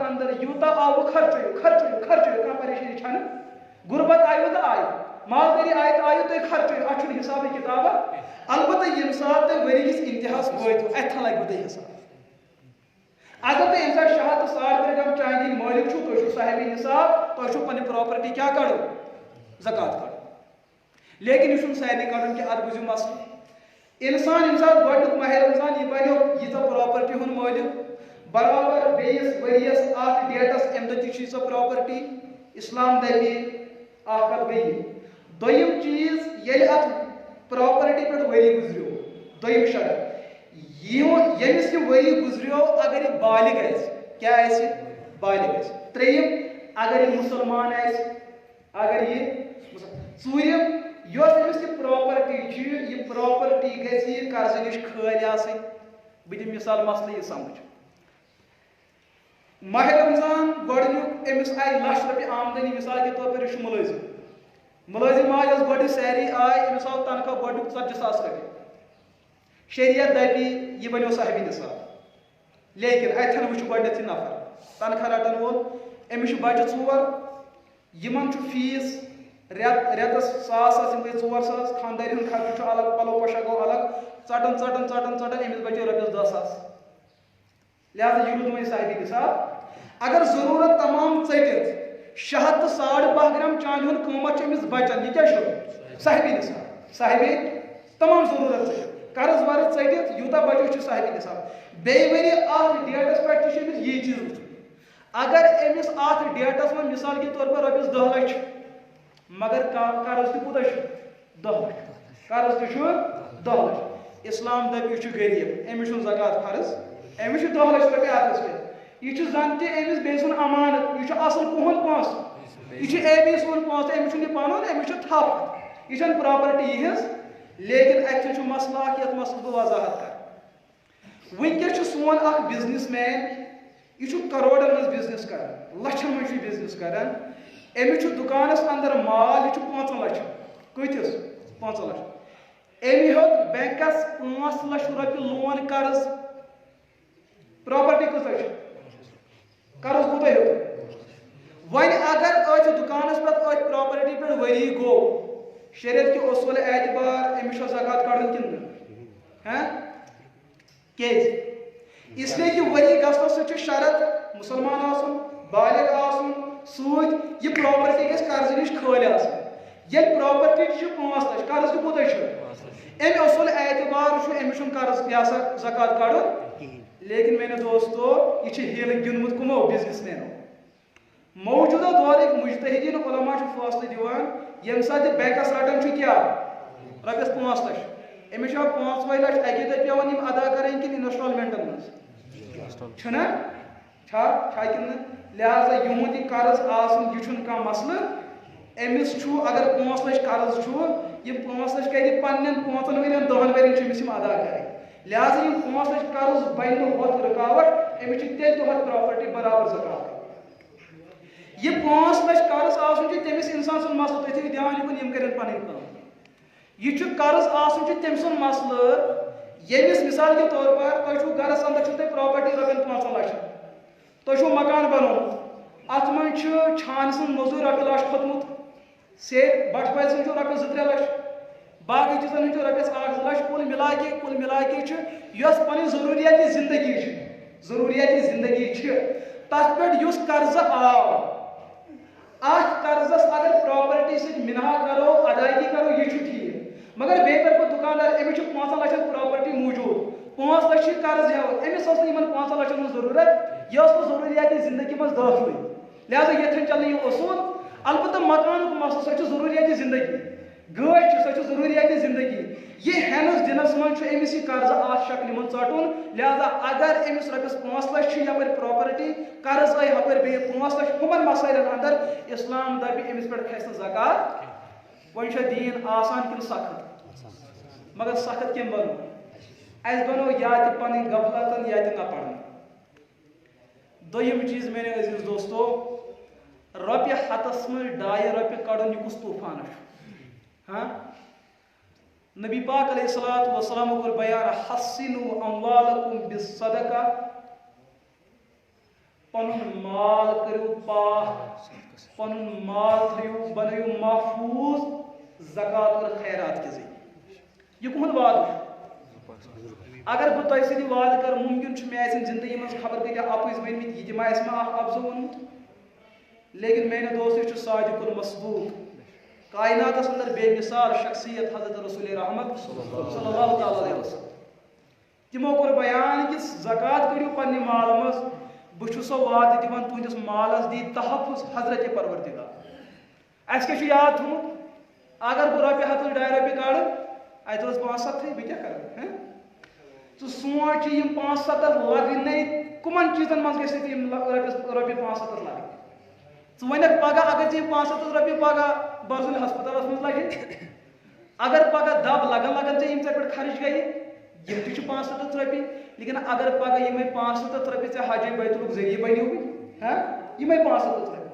اندر یوٗتاہ آو خرچو کانٛہہ پریشانی چھنہٕ غربت آیو تو آیو مالداری آئی تو آیو تھی خرچو اتھ چھُنہٕ حساب کتاب البتہ یم سات تُہۍ ؤری کس انتہاس وٲتِو اتھن لگوٕ تۄہہِ حساب اگر تُہۍ ییٚمہِ ساتہٕ 600 تہٕ 3.5 گرام چاندی ہٕنٛدۍ مٲلِک چھُو تُہۍ چھُو صاحب نصاب تۄہہِ چھُو پنٕنۍ پراپرٹی کیا کڑو زکات کڑو لیکن یہ سارے کڑن کہ ات بوزو مسئلہ انسان یم سات گۄڈنیُک ماہ رمضان یہ بنو ییٖژاہ پراپرٹی ہُنٛد مٲلِک برابر بیٚیِس ؤریَس اتھ ڈیٹس امہِ دۄہ تہِ چھِ ییٖژاہ پراپرٹی اسلام دپہِ اکھ کتھ بیٚیہِ دوٚیِم چیٖز ییٚلہِ اتھ پراپرٹی پٮ۪ٹھ ؤری گُزریو دوٚیِم شرط ییٚمِس یہِ ؤری گُزریو اگر یہِ بالغ آسہِ کیٛاہ آسہِ بالغ آسہِ ترٛیٚیِم اگر یہِ مُسلمان آسہِ اگر یہِ ژوٗرِم یۄس أمِس یہِ پراپرٹی چھِ یہِ پراپرٹی گژھِ یہِ قرضہٕ نِش خٲلۍ آسٕنۍ بہٕ دِمہٕ مثال مسلہٕ یہِ سمجھ ماہ رمضان گۄڈنیُک أمِس آیہِ لچھ رۄپیہِ آمدنی مثال کے طور پر یہِ چھُ مُلٲزِم آے یۄس گۄڈٕ سیلری آے أمِس آو تنخواہ گۄڈنیُک 40,000 رۄپیہِ شریعت دپہِ یہِ بنیو صاحبِ نصاب لیکن اتھن وٕچھ گۄڈنیتھٕے نفر تنخواہ رٹن وول أمِس چھُ بچہِ 4 یِمن چھُ فیٖس رٮ۪تس 1,000 یِم گٔے 4,000 خاندارِ ہُنٛد خرچہٕ چھُ الگ پلو پوشاک گوٚو الگ ژٹان أمِس بچے رۄپیس 10,000 لہذا یہِ روٗد وۄنۍ صاحبِ نصاب اگر ضروٗرت تمام ژٔٹِتھ 600 تہٕ 5.5 گرام چاندِ ہُنٛد قۭمتھ چھُ أمِس بچان یہِ کیٛاہ چھُ صاحبِ نصاب صاحبِ تمام ضروٗرت ژٔٹِتھ قرض ورض ژٔٹِتھ یوٗتاہ بچو چھُ صاحبِ نصاب بیٚیہِ ؤری اتھ ڈیٹس پٮ۪ٹھ تہِ چھُ أمِس یی چیٖز وٕچھُن اگر أمِس اتھ ڈیٹس منٛز مثال کے طور پر رۄپیس 10 لچھ مگر قرض تہِ کوٗتاہ چھُ 10 لچھ قرض تہِ چھُ 10 لچھ اسلام دپہِ یہِ چھُ غریٖب أمِس چھُنہٕ زکات فرض أمِس چھُ 10 لچھ رۄپیہِ اتھس پٮ۪ٹھ یہِ چھُ زن تہِ أمِس بیٚیہِ سُنٛد امانت یہِ چھُ اصل تُہُنٛد پونٛسہٕ یہِ چھُ اے بی سُنٛد پونٛسہٕ أمِس چھُنہٕ یہِ پنُن أمِس چھُ تھپھ یہِ چھنہٕ پراپرٹی یِہٕنٛز لیکن اتہِ چھُ مسلہٕ اکھ یتھ مسلس بہٕ وضاحت کرٕ وٕنکیٚس چھُ سون اکھ بزنس مین یہ چھُ کروڑن منٛز بزنس کران لچھن منٛز چھُ یہِ بزنس کران أمِس چھُ دُکانس اندر مال یہِ چھُ 5 لچھ کۭتِس 5 لچھ أمۍ ہیوٚت بینکس 5 لچھ رۄپیہِ لون قرض پراپرٹی کۭژاہ چھِ قرض کوٗتاہ ہیوٚت وۄنۍ اگر أتھۍ دُکانس پٮ۪ٹھ أتھۍ پراپرٹی پٮ۪ٹھ ؤری گوٚو شریعت کہِ اصوٗل اعتبار أمِس چھا زکات کڑُن کِنہٕ نہٕ کیٛازِ اس لیے کہ ؤری گژھنس سۭتۍ چھُ شرط مُسلمان آسُن بالغ آسُن سۭتۍ یہِ پراپرٹی گژھِ قرضہٕ نِش خٲلۍ آسٕنۍ ییٚلہِ پراپرٹی چھِ 5 لچھ قرض تہِ کوٗتاہ چھُ امہِ اصوٗل اعتبار چھُ أمِس چھُنہٕ قرض یہِ ہسا زکات کڑُن لیکن میانیو دوستو یہ ہیلہٕ گِنٛدمُت کٕمو بزنس مینو موجودہ دورٕکۍ مجتہدیٖن علما چھُ فٲصلہٕ دِوان ییٚمہِ ساتہٕ یہِ بینکس رٹان چھُ کیٛاہ رۄپیس 5 لچھ أمِس چھا 5 لچھ اکی دۄہ پیوان یِم ادا کرٕنۍ کِنہٕ انسٹالمنٹن منٛز چھُنہ لہذا یہود یہ قرض آسن یہ کھانا مسئلہ امس اگر 5 لچھ قرض یہ 5 لچھ کر پن 5 ورین 10 ورین امس ادا کریں لہذا یہ 5 لچھ قرض بن ہوت رکاوٹ امس تیل تہت پراپرٹی برابر زکات یہ 5 لچھ قرض آسن تمس انسان سن مسئلہ تھی دھیان یہ کریں پن یہ قرض آسن تم سن مسئلہ یمس مثال کے طور پر تھی گرس اندر تھی پراپرٹی رۄپین 5 لچھ تھی مکان بنو ات من چھان سن مزور رۄپیہِ لچھ کھوتمت سیٹ بٹ پہ سن رۄپیس 2-3 لچھ باقی چیزن ہند رۄپیس 1-2 لچھ کل ملا کے یس پن ضروریات زندگی تر پہ قرض آو ات قرضس اگر پراپرٹی سی منہا کرو ادائیگی کرو یہ ٹھیک مگر بے طرف دکاندار امس 5 لچھ پراپرٹی موجود 5 لچھ قرض امس 5 لچھن ضرورت یہ ضروریات زندگی مز داخل لہذا یہ چلے یہ اصول البتہ مکان مسئلہ سہ ضروریات زندگی گاڑی سہ ضروریات زندگی یہ ہینس دنس من امس یہ قرض ات شکل من ژٹن لہذا اگر امس رۄپیس 5 لچھ یپر پراپرٹی قرض آئی ہپر بی 5 لچھ ہمن مسائلن اندر اسلام دپہ امس پہ کھسہ زکات وۄنۍ چھا دین آسان کن سخت مگر سخت کم بنو اس بنو یا تہ پن غفلتن یا تہ نہ پڑھن دویم چیز میرے عزیز دوستو رۄپیہِ ہتس من 2 رۄپیہِ کڑن یہ کس طوفان ہاں نبی پاک علیہ الصلوۃ والسلام کور بیان حسنوا اموالکم بالصدقہ پنن مال کرو پاک پنن مال تھیو بنیو محفوظ زکات اور خیرات کے ذریعے یہ کہن وعدہ اگر بہ تہ سی وعدہ کر ممکن مے زندگی من خبر کتیا اپز ونمت یہ ما افزو ونمت لیکن میرے دوست یہ صادق المصدوق کائنات اندر بے مثال شخصیت حضرت رسول رحمت صلی اللہ علیہ وسلم تمو کور بیان کہ زکات کریو پنہ مال مز بہ سو وعدہ دِوان تہندس مالس دی تحفظ حضرت پروردگار اس کے یاد تھومت اگر بہ رۄپیہِ 100 2 رۄپیہِ کڑ اتہ روز 5-7 بہ کیا کرٕ تو سوچ یم 5-7 لگنے کمن چیزن من گژھِ رۄپیہِ 5-7 لگن ونک پگہ اگر ژےٚ 5-7 رۄپیہِ پگہ برزُل ہسپتالس من لگن اگر پگہ دب لگن ژےٚ یم ژےٚ پٮ۪ٹھ خرچ گٔیہِ یم تہِ 5-7 رۄپیہِ لیکن اگر پگہ یمے 5-7 رۄپیہِ ژےٚ حج بیتُلُک ذریعہ بنیوٕے یمے 5-7 رۄپیہِ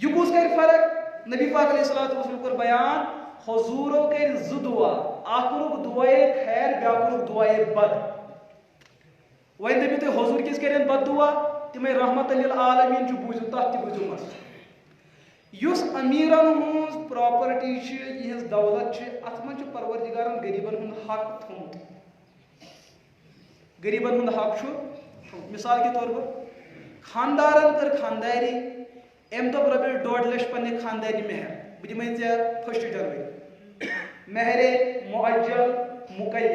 یہ کُس کرِ فرق نبی پاک علیہ الصلوۃ والسلام کور بیان حضورو کر 2 دعا اکھ کوٚرُکھ دعائے خیر بیاکھ کوٚرُکھ دعائے بد وۄنۍ دٔپِو تُہۍ حضور کِس کٔرِنۍ بد دعا تِمے رحمت للعالمین چھُ بوٗزِو تتھ تہِ بوٗزِو مس یُس امیرن ہٕنٛز پراپرٹی چھِ یِہٕنٛز دولت چھِ اتھ منٛز چھُ پروردگارن غریبن ہُنٛد حق تھوٚمُت غریبن ہُنٛد حق چھُ مثال کے طور پر خاندارن کٔر خانداری أمۍ دوٚپ رۄپیس 1.5 لچھ پننہِ خاندارنہِ مہر بہٕ دِمے ژےٚ 1 جنوری مہرے معجل مقید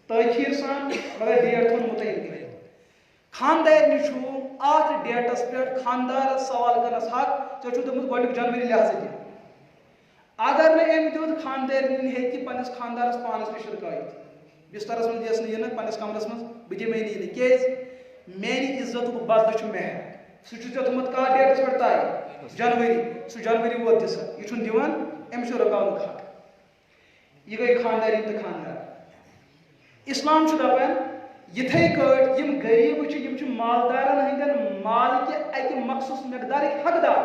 تٲخیٖر سان مگر ڈیٹ تھوٚوُن متعین کٔرِتھ خاندارنہِ چھُ اتھ ڈیٹس پٮ۪ٹھ خاندارس سوال کرنس حق ژےٚ چھُ دوٚپمُت گۄڈنیُک جنوری لہذا دِ اگر نہٕ أمۍ دیُت خاندارنہِ ہیٚکہِ پننس خاندارس پانس نِش رُکٲیِتھ بسترس منٛز دِیس نہٕ یِنہٕ پننس کمرس منٛز بہٕ دِمے نہٕ یِنہٕ کیٛازِ میانہِ عزتُک بدلہٕ چھُ مہر سُہ چھُ ژےٚ تھوٚومُت کتھ ڈیٹس پٮ۪ٹھ طے جنوری سُہ جنوری ووت دِ سا یہِ چھُنہٕ دِوان أمِس چھُ رُکاونُک حق یہ گئی خانداری تو خاندار اسلام چھُ دپان یِتھے کٲٹھۍ یِم غریٖب چھِ یِم چھِ مالدارن ہٕنٛدٮ۪ن مالکہِ اکہِ مخصوٗص مقدارٕکۍ حقدار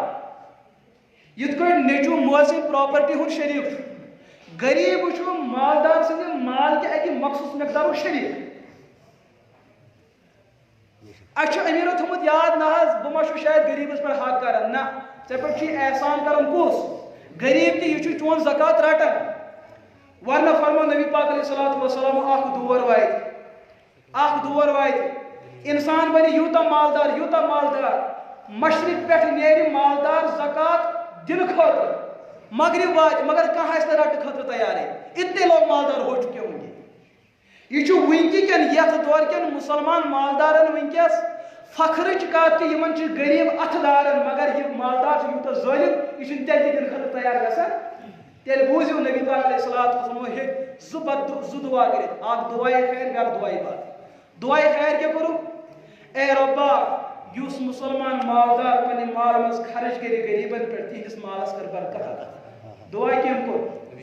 یِتھ کٲٹھۍ نیٚچوٗ مٲلۍ سٕنٛدِ پراپرٹی ہُنٛد شریٖک چھُ غریٖب چھُ مالدار سٕنٛدِ مالکہِ اکہِ مخصوٗص مقدارُک شریٖک اَسہِ چھُ امیٖرو تھوٚمُت یاد نہ حظ بہٕ ما چھُس شاید غریٖبس پٮ۪ٹھ حق کران نہ ژےٚ پٮ۪ٹھ چھُے احسان کران کُس غریٖب تہِ یہِ چھُ چون زکات رٹان ورنہ فرمو نبی پاک علیہ الصلوۃ والسلام اکھ دور واتہِ انسان بنہِ یوٗتاہ مالدار مشرق پٮ۪ٹھ نیرِ مالدار زکات دِنہٕ خٲطرٕ مغرب واتہِ مگر کانٛہہ آسہِ نہٕ رٹنہٕ خٲطرٕ تیارے اتنے لوگ مالدار ہو چُکے ونکٮ۪ن یہ چھُ ونکہِ کٮ۪ن یتھ دور کٮ۪ن مُسلمان مالدارن ونکٮ۪س فخرٕچ کتھ کہ یمن چھِ غریٖب اتھٕ دارن مگر یہِ مالدار چھُ یوٗتاہ ظٲلم یہِ چھُنہٕ تیٚلہِ تہِ دِنہٕ خٲطرٕ تیار گژھان تیٚلہِ بوٗزِو نبی پاک علیہ الصلوۃ والسلام ہیٚکہِ 2 دعا کٔرِتھ اکھ دعائے خیر بیاکھ دعائے بد دعائے خیر کیٛاہ کوٚرُکھ اے رۄبا یس مسلمان مالدار پنہ مال مز خرچ کر غریبن پہ تہندس مالس کر برکت دعا کم کور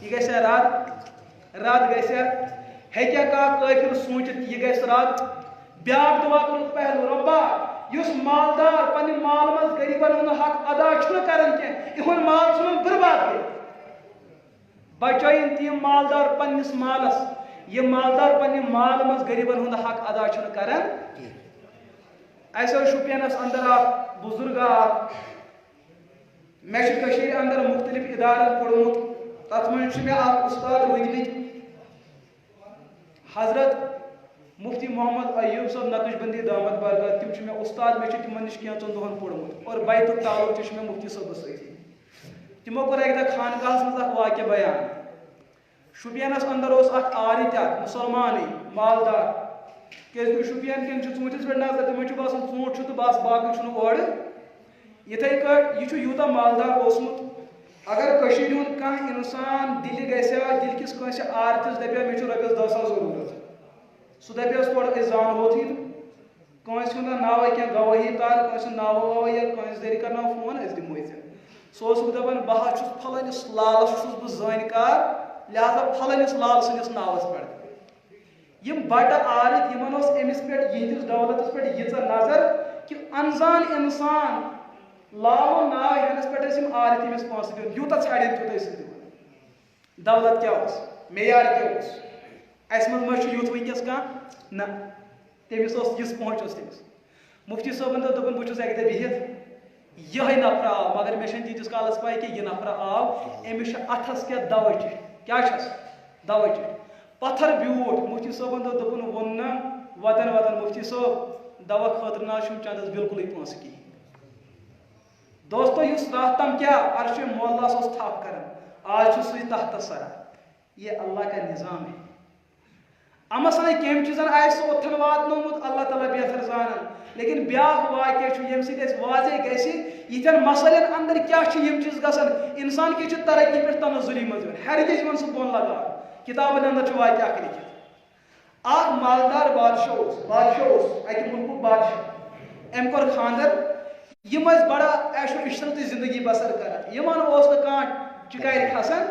یہ گھس رات گھس ہیکیا کا کافر سوچت یہ گھس رات بیاکھ دعا کر پہلو ربا یس مالدار پنہ مال مز غریبن ہند حق ادا کران کی یہ مال ژھن برباد کر بچائن تم مالدار پنس مالس یہ مالدار پنہ مال مز غریبن ہند حق ادا کران ایسا شوپینس اندر بزرگ میں اندر مختلف ادارن پڑھمت تر من استاد ودمت حضرت مفتی محمد ایوب صاحب نقش بندی دامت برکات تم میں استاد میں تمن نش کینچن دہن پڑھمت اور بیت التعلق تہ میں مفتی صاحب سی تمو کور ایک دہ خانقاہس مز اخ واقع بیان شوپینس اندر اس اخ آری تہ مسلمان مالدار کیاز تم شوپین کن ژوٗنٛٹھِس پٮ۪ٹھ نظر تمن باسان ژوٗنٛٹھ چھُ تہٕ بس باقٕے چھُنہٕ اورٕ یِتھَے کٲٹھۍ یہِ چھُ یوٗتاہ مالدار اوسمُت اگر کٔشیٖرِ ہُنٛد کانٛہہ اِنسان دِلہِ گژھِ ہا دِلہِ کِس کٲنٛسہِ آرتِس دپہِ ہا مےٚ چھُ رۄپیَس 10,000 ضروٗرت سُہ دپہِ ہس تورٕ أسۍ زانہوتھٕے نہٕ کٲنٛسہِ ہُنٛد ناوے کینٛہہ گوٲہی تار کٲنٛسہِ ہُنٛد ناوٕ واوٕ یا کٲنٛسہِ ذٔریعہٕ کرناو فون أسۍ دِموے ژےٚ سُہ اوسُکھ دپان بہٕ حظ چھُس پھلٲنِس لالس چھُس بہٕ زٲنۍکار لہذا پھلٲنِس لال سٕنٛدِس ناوس پٮ۪ٹھ یم بٹہ آرت یمن امس پہ یہندس دولتس پہ ییژہ نظر کہ انزان انسان لاو نا ہینس پہ آرت امس پونسہ دن یوتہ ژھاڑن تیوتہ دن دولت کیا معیار کیا اس مز یوت ونکس کھانا نا تمس یس پہنچ تمس مفتی صٲبن دپن بہٕ چھُس اکہِ دۄہ بِہِتھ یہے نفر آو مگر مےٚ چھنہٕ تیٖتِس کالس پاے کہ یہ نفر آو أمِس چھِ اتھس کیٛاہ دوا چِٹھۍ کیٛاہ چھس دوا چِٹھۍ پتھر بیوٗٹھ مفتی صٲبن دوٚپُن ووٚن نا وتن وتن مفتی صٲب دوا خٲطرٕ نہ چھُم چندس بالکلٕے پونٛسہٕ کِہیٖنۍ دوستو یُس راتھ تام کیٛاہ عرشِ مولاس اوس تھپھ کران آز چھُ سُے تحت سرا یہ اللہ کا نظام ہے اما سنے کم چیزن آسہِ سُہ اوٚتھن واتنومُت اللہ تعالیٰ بہتر زانان لیکن بیاکھ واقعہ چھُ ییٚمہِ سۭتۍ اَسہِ واضح گژھِ یِتھٮ۪ن مسلن اندر کیٛاہ چھِ یِم چیٖز گژھان انسان کیٛاہ چھُ ترقی پٮ۪ٹھ تنزُلی منٛز یِوان ہرگز یِوان سُہ بۄن لگاونہٕ کتابن اندر واقعہ اکھ لیکھِتھ اکھ مالدار بادشاہ اوس اکہِ ملکُک بادشاہ أمۍ کوٚر خاندر یِم ٲسۍ بڑا عیش و عشرت زندگی بسر کران یِمن اوس نہٕ کانٛہہ چِکارِ کھسان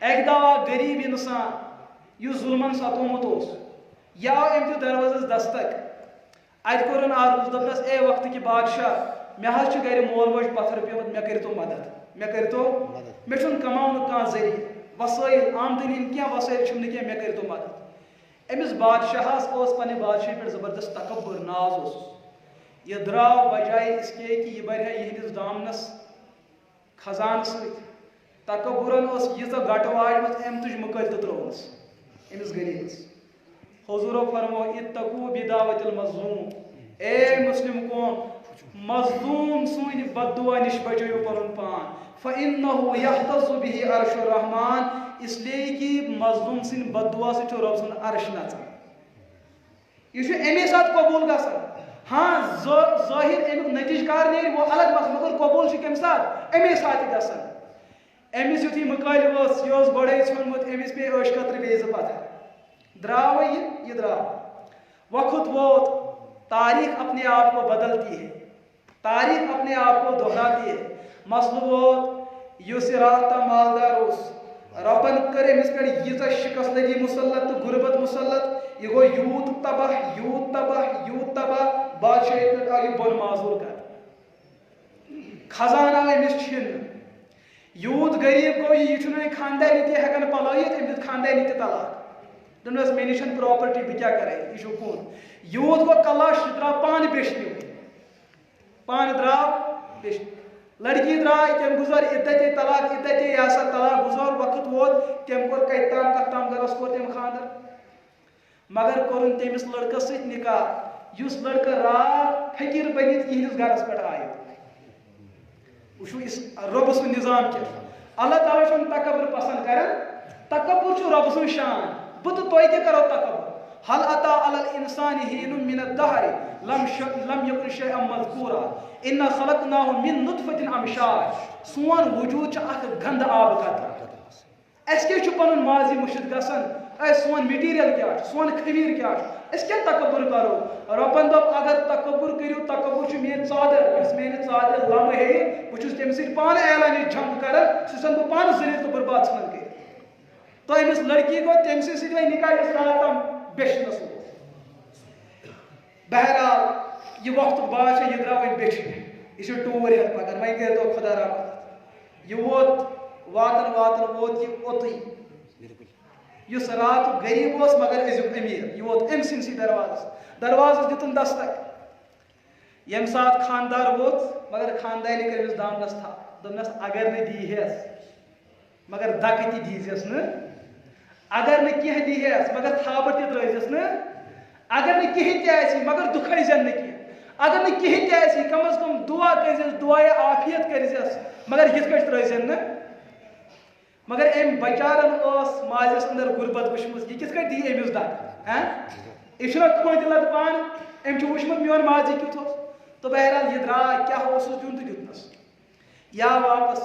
اکہِ دۄہ آو غریٖب انسان یُس ظُلمن ستومُت اوس یہِ آو أمۍ تہِ دروازس دستک اتہِ کوٚرُن عرض دوٚپنس اے وقتہٕ کہِ بادشاہ مےٚ حظ چھُ گرِ مول موج پتھر پیومُت مےٚ کٔرۍتو مدد مےٚ چھُنہٕ کماونُک کانٛہہ ذٔریعہٕ وسٲیل آمدنی ہٕنٛدۍ کینٛہہ وسٲیل چھُم نہٕ کینٛہہ مےٚ کٔرۍتو مدد أمِس بادشاہس اوس پننہِ بادشاہی پٮ۪ٹھ زبردست تکبر ناز اوس یہِ درٛاو بجایے اس کے کہ یہِ برِ ہا یِہنٛدِس دامنس خزانہٕ سۭتۍ تکبرن ٲس ییٖژاہ گٹہٕ واجمٕژ أمۍ تُج مُکٔلۍ تہٕ ترٛووُس أمِس غریٖبس حضوٗرو فرمو اتقوا بدعوة المظلوم اے مسلم قوم مظلوم سٕنٛدِ بددعا نِش بچٲیِو پنُن پان فإنه يهتز به عرش الرحمن اس لیے کہ مظلوم سٕنٛدِ بددعا سۭتۍ چھُ رۄب سُنٛد عرش نژان یہ چھُ امی ساتہٕ قبوٗل گژھان ہاں ظٲہر امیُک نتیجہٕ کار نیرِ وہ الگ مسلہٕ مگر قبوٗل چھُ کمہِ ساتہٕ امی ساتہٕ گژھان أمِس یُتھُے مُکٲلۍ ؤژھ یہِ اوس گۄڈَے ژھیوٚنمُت أمِس پیٚیہِ ٲش خٲطرٕ بیٚیہِ زٕ پتھر درٛاو یہِ درٛاو وقت ووت تاریخ اپنے آپ کو بدلتی ہے تاریخ اپنے آپ کو دہراتی ہے مسلہٕ ووت یُس یہِ راتھ تام مالدار اوس رۄبن کٔر أمِس پٮ۪ٹھ ییٖژاہ شِکست لگی مُسلط تہٕ غُربت مُسلط یہِ گوٚو یوٗت تباہ بادشاہی پٮ۪ٹھ آو یہِ بۄن معزوٗل کرنہٕ خزانہٕ آو أمِس چھِنہٕ یوٗت غریٖب گوٚو یہِ چھُنہٕ وۄنۍ خاندانی تہِ ہٮ۪کان پلٲیِتھ أمۍ دیُت خاندانی تہِ طلاق دوٚپنس مےٚ نِش چھنہٕ پراپرٹی بہٕ کیٛاہ کرے یہِ چھُ کُن یوٗت گوٚو کلاش یہِ درٛاو پانہٕ درٛاو بیٚچھنہِ لڑکی درٛاے تٔمۍ گُزٲر اِدتے طلاق یہِ ہسا طلاق گُزار وقت ووت تٔمۍ کوٚر کتہِ تام کتھ تام گرس کوٚر تٔمۍ خاندر مگر کوٚرُن تٔمِس لڑکس سۭتۍ نکاح یُس لڑکہٕ راتھ فقیٖر بٔنِتھ یِہنٛدِس گرس پٮ۪ٹھ آیہِ وٕچھو رۄبہٕ سُنٛد نظام کیٛاہ اللہ تعالیٰ چھُنہٕ تکبر پسنٛد کران تکبر چھُ رۄبہٕ سُنٛد شان بہٕ تہٕ تۄہہِ تہِ کرو تکبر هل أتى على الإنسان حين من الدهر لم يكن شيئا مذكورا إنا خلقناه من نطفة أمشاج سون وجود اخ گند آب قطرہ اس کے پن ماضی مشت گسان سون مٹیریل کیا سون خمیر کیا اس کیا تکبر کرو ربن دپ اگر تکبر کرو تکبر چھ مین ژادر یس مین ژادر لم ہے بہ چھس تم سۭتۍ پانہٕ اعلان جنگ کران سہ چھُسن بہ پانہٕ ذلیل تہٕ برباد ژھٕنان کٔرِتھ تو أمِس لڑکی گوٚو تٔمۍ سٕے سۭتۍ وۄنۍ نکاح یُس رات تام بیچھنس لوگ بہرحال یہ وقت بعد چھِ یہِ درٛاو وۄنۍ بیچھنہِ یہ چھُ ٹوٗر ہٮ۪تھ پکان وۄنۍ کٔرۍتو خۄدا رحمت یہ ووت واتن واتن ووت یہ اوٚتُے یُس راتُک غریٖب اوس مگر أزیُک أمیٖر یہِ ووت أمۍ سٕنٛدسٕے دروازس دِتُن دستک ییٚمہِ ساتہٕ خاندار ووت مگر خاندارنہِ کٔرمِس دامنس تھپھ دوٚپنس اگر نہٕ دیٖہٮ۪س مگر دکہٕ تہِ دیٖزٮ۪س نہٕ اگر نہٕ کینٛہہ دیٖہٮ۪س مگر تھاپہٕ تہِ ترٲوزٮ۪س نہٕ اگر نہٕ کِہیٖنۍ تہِ آسی مگر دُکھٲیزٮ۪ن نہٕ کینٛہہ اگر نہٕ کِہیٖنۍ تہِ آسی کم از کم دعا کٔرزٮ۪س دعایہِ عافیت کٔرزٮ۪س مگر یِتھ کٲٹھۍ ترٲوزٮ۪ن نہٕ مگر أمۍ بچارن ٲس ماجس اندر غربت وٕچھمٕژ یہِ کِتھ کٲٹھۍ دی أمِس دکہٕ یہِ چھُنہ کھوٗنٛتہِ لت پانہٕ أمۍ چھُ وٕچھمُت میون ماجہِ کیُتھ اوس تہٕ بہرحال یہِ درٛاے کیٛاہ اوسُس دیُن تہٕ دیُتنس یا واپس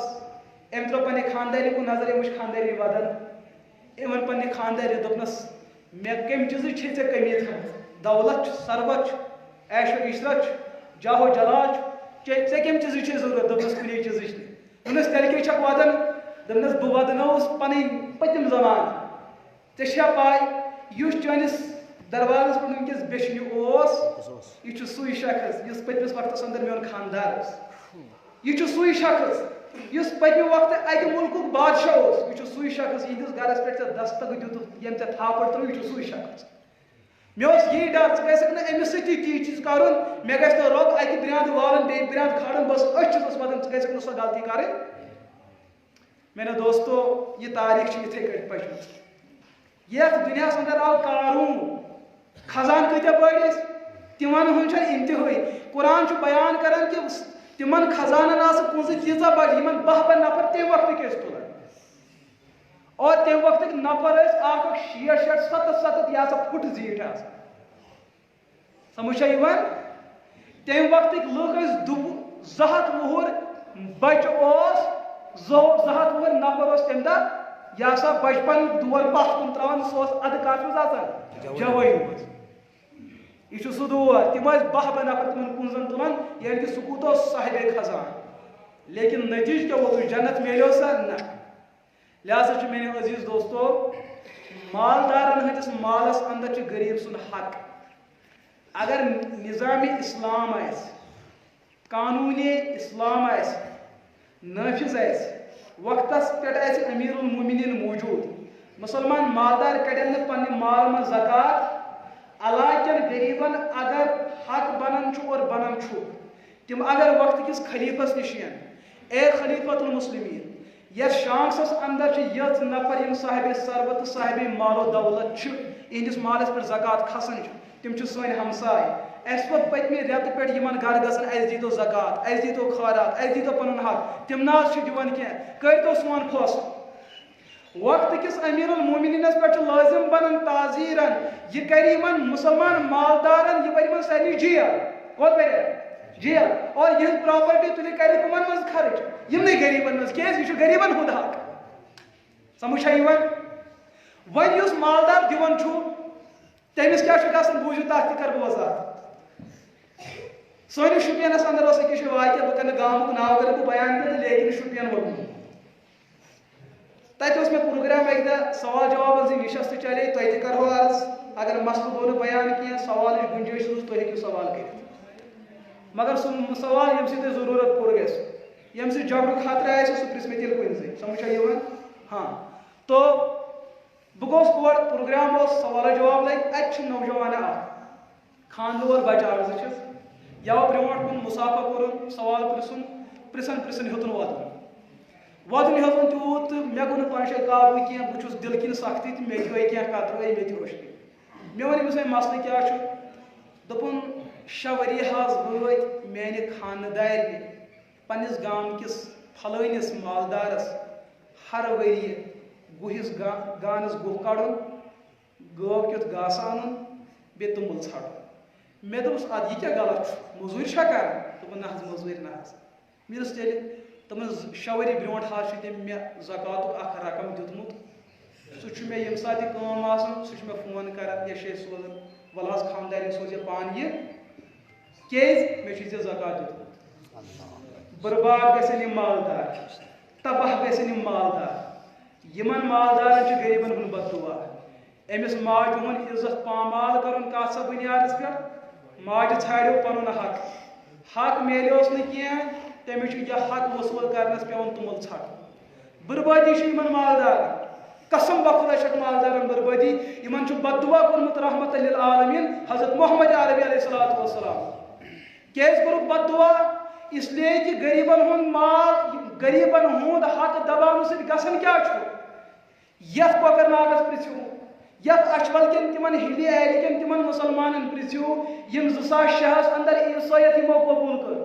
أمۍ ترٛوو پننہِ خاندارنہِ کُن نظر أمۍ وٕچھ خاندارنہِ ودان أمۍ ووٚن پننہِ خاندارنہِ دوٚپنس مےٚ کمہِ چیٖزٕچ چھے ژےٚ کٔمی تھٲمٕژ دولت چھُ ثروت چھُ عیش و عشرت چھُ جاہو جلال چھُ ژےٚ کمہِ چیٖزٕچ چھے ضروٗرت دوٚپنس کُنی چیٖزٕچ نہٕ دوٚپنس تیٚلہِ کیٛاہ چھکھ ودان دوٚپنس بہٕ ودنووُس پنٕنۍ پٔتِم زمانہٕ ژےٚ چھےٚ پاے یُس چٲنِس دروازس پٮ۪ٹھ وٕنکیٚس بیچھنہِ اوس یہِ چھُ سُے شخص یُس پٔتمِس وقتس اندر میون خاندار اوس یہ چھُ سُے شخص یُس پٔتمہِ وقتہٕ اکہِ مُلکُک بادشاہ اوس یہ چھُ سُے شخص یِہنٛدِس گرس پٮ۪ٹھ ژےٚ دستک دِتُکھ ییٚمۍ ژےٚ تھاپڑ ترٛٲو یہِ چھُ سُے شخص مےٚ اوس یی ڈر ژٕ گژھکھ نہٕ أمِس سۭتی تی چیٖز کرُن مےٚ گژھِ نہٕ رۄب اکہِ برٛانٛدٕ والُن بیٚیہِ برٛانٛدٕ کھالُن بہٕ ٲسٕس أتھۍ چیٖزس ودان ژٕ گژھکھ نہٕ سۄ غلطی کرٕنۍ میانیو دوستو یہ تاریخ چھِ یِتھَے کٲٹھۍ پٔچمٕژ یتھ دُنیاہس اندر آو قارون خزان کۭتیاہ بٔڑۍ ٲسۍ تِمن ہُنٛد چھُنہٕ انتہٲیی قرآن چھُ بیان کران کہ تِمن خزانن آسہٕ پونٛسہٕ تیٖژاہ بجہِ یِمن 10 نفر تمہِ وقتٕکۍ ٲسۍ تُلان اور تمہِ وقتٕکۍ نفر ٲسۍ اکھ 6 7 یا سا پھُٹ زیٖٹھ آسان سمجھ چھا یِوان تمہِ وقتٕکۍ لُکھ ٲسۍ 200 بچہِ اوس 200 نفر اوس تمہِ دۄہ یہِ ہسا بچپن دور پتھ کُن تراوان سُہ اوس ادٕ کتھ منٛز آسان جوٲنی منٛز یہ چھُ سُہ دور تِم ٲسۍ 10 نفر تِمن کُنزن تُلان ییٚلہِ کہِ سُہ کوٗت اوس صاحبے خزان لیکن نتیجہ کیٛاہ ووتُس جنت میلیو سا نہ لہذا چھُ میٲنیو عزیز دوستو مالدارن ہٕنٛدِس مالس اندر چھُ غریٖب سُنٛد حق اگر نظامِ اسلام آسہِ قانوٗنی اسلام آسہِ نٲفِظ آسہِ وقتس پٮ۪ٹھ آسہِ أمیٖر المومنیٖن موٗجوٗد مُسلمان مالدار کڑن نہٕ پننہِ مال منٛز زکات علاقن غریٖبن اگر حق بنان چھُ اور بنان چھُ تِم اگر وقت کِس خلیفس نِش یِن اے خلیفت المسلمین یتھ شانسس اندر چھِ یٔژ نفر یِم صاحبِ ثروت تہٕ صاحبِ مال و دولت چھِ یِہنٛدِس مالس پٮ۪ٹھ زکات کھسان چھِ تِم چھِ سٲنۍ ہمساے اَسہِ ووت پٔتمہِ رٮ۪تہٕ پٮ۪ٹھ یِمن گرٕ گژھان اَسہِ دیٖتو زکات اَسہِ دیٖتو خٲرات اَسہِ دیٖتو پنُن حق تِم نہ حظ چھِ دِوان کینٛہہ کٔرۍتو سون فٲصلہٕ وقت کِس أمیٖر المومنیٖنس پٮ۪ٹھ چھُ لٲزم بنان تعزیٖرن یہِ کرِ یِمن مُسلمان مالدارن یہِ بَرِ یِمن سارنٕے جیل کوٚت بَرِ جیل اور یِہنٛز پراپرٹی تُلہِ کرِ کٕمن منٛز خرٕچ یِمنٕے غریٖبن منٛز کیٛازِ یہِ چھُ غریٖبن ہُنٛد حق سمجھ چھا یِوان وۄنۍ یُس مالدار دِوان چھُ تٔمِس کیٛاہ چھُ گژھان بوٗزِو تتھ تہِ کرٕ بہٕ وضاحت سٲنِس شُپینس اندر اوس أکِس جایہِ واقعہ بہٕ کرٕ نہٕ گامُک ناو کرٕ بہٕ بیان کینٛہہ لیکن شُپین ووٚن تتہِ اوس مےٚ پروگرام اکہِ دۄہ سوال جوابن ہٕنٛز نِشست چلے تۄہہِ تہِ کرہو عرض اگر مسلہٕ گوٚو نہٕ بیان کینٛہہ سوالٕچ گُنجٲیش روٗز تُہۍ ہیٚکِو سوال کٔرِتھ مگر سُہ سوال ییٚمہِ سۭتۍ تۄہہِ ضروٗرت پوٗرٕ گژھِ ییٚمہِ سۭتۍ جھگڑُک خطرٕ آسہِ سُہ پرٛژھِ مےٚ تیٚلہِ کُنہِ زٔنۍ سمجھ چھا یِوان ہاں تو بہٕ گوٚوُس اور پروگرام اوس سوالو جواب لگہِ اَتہِ چھُ نوجوانہ اکھ خاندور بچہٕ اکھ زٕ چھِس یوٕ برونٛٹھ کُن مُسافہ کوٚرُن سوال پرٛژھُن پرٛژھان ہیوٚتُن وۄدُن ہیوٚتُن تیوٗت تہٕ مےٚ گوٚو نہٕ پانہٕ قابوٗ کینٛہہ بہٕ چھُس دِلہٕ کِنۍ سختی تہٕ مےٚ دِیِو کینٛہہ کترٲے مےٚ دِ اوٚشتُے مےٚ ووٚن أمِس وۄنۍ مسلہٕ کیٛاہ چھُ دوٚپُن 6 ؤری حظ وٲتۍ میانہِ خانہٕ پننِس گامکِس پھلٲنِس مالدارس ہر ؤریہِ گُہِس گانس گُہہ کڑُن گٲو کیُتھ گاسہٕ انُن بیٚیہِ توٚمُل ژھٹُن مےٚ دوٚپُس ادٕ یہِ کیٛاہ غلط چھُ موٚزوٗرۍ چھا کران دوٚپُن نہ حظ موٚزوٗرۍ نہ حظ مےٚ دوٚپُس تیٚلہِ دوٚپُن 6 ؤری برونٛٹھ حظ چھُ تٔمۍ مےٚ زکاتُک اکھ رقم دیُتمُت سُہ چھُ مےٚ ییٚمہِ ساتہٕ تہِ کٲم آسان سُہ چھُ مےٚ فون کران یا چھِ أسۍ سوزان ول حظ خاندار سوز یہ پان یہ کیز مے چھ زکات دیت برباد گژھن یم مالدار تباہ گژھن یم مالدار یمن مالدارن چھ غریبن ہن بد دعا امس ماجہ ہن عزت پامال کرن کت سا بنیادس پہ ماجہ ژھاڑو پنن حق میلیوس نہ کینٛہہ تٔمِس چھُ یہِ حق وصوٗل کرنس پیوان توٚمُل ژھٹھ بربٲدی چھِ یِمن مالدارن قسم بخدا چھکھ مالدارن بربٲدی یِمن چھُ بد دعا کوٚرمُت رحمت للعالمین حضرت محمد عربی علیہ الصلوۃ والسلام کیٛازِ کوٚرُکھ بد دعا اس لیے کہ غریبن ہُنٛد مال غریبن ہُنٛد حق دباونہٕ سۭتۍ گژھان کیٛاہ چھُ یتھ کۄکر ناگس پرژھِو یتھ اچھول کٮ۪ن تِمن ہِلی ایرِ کٮ۪ن تِمن مُسلمانن پرژھِو یم 2006 اندر عیسٲیت یِمو قبوٗل کٔر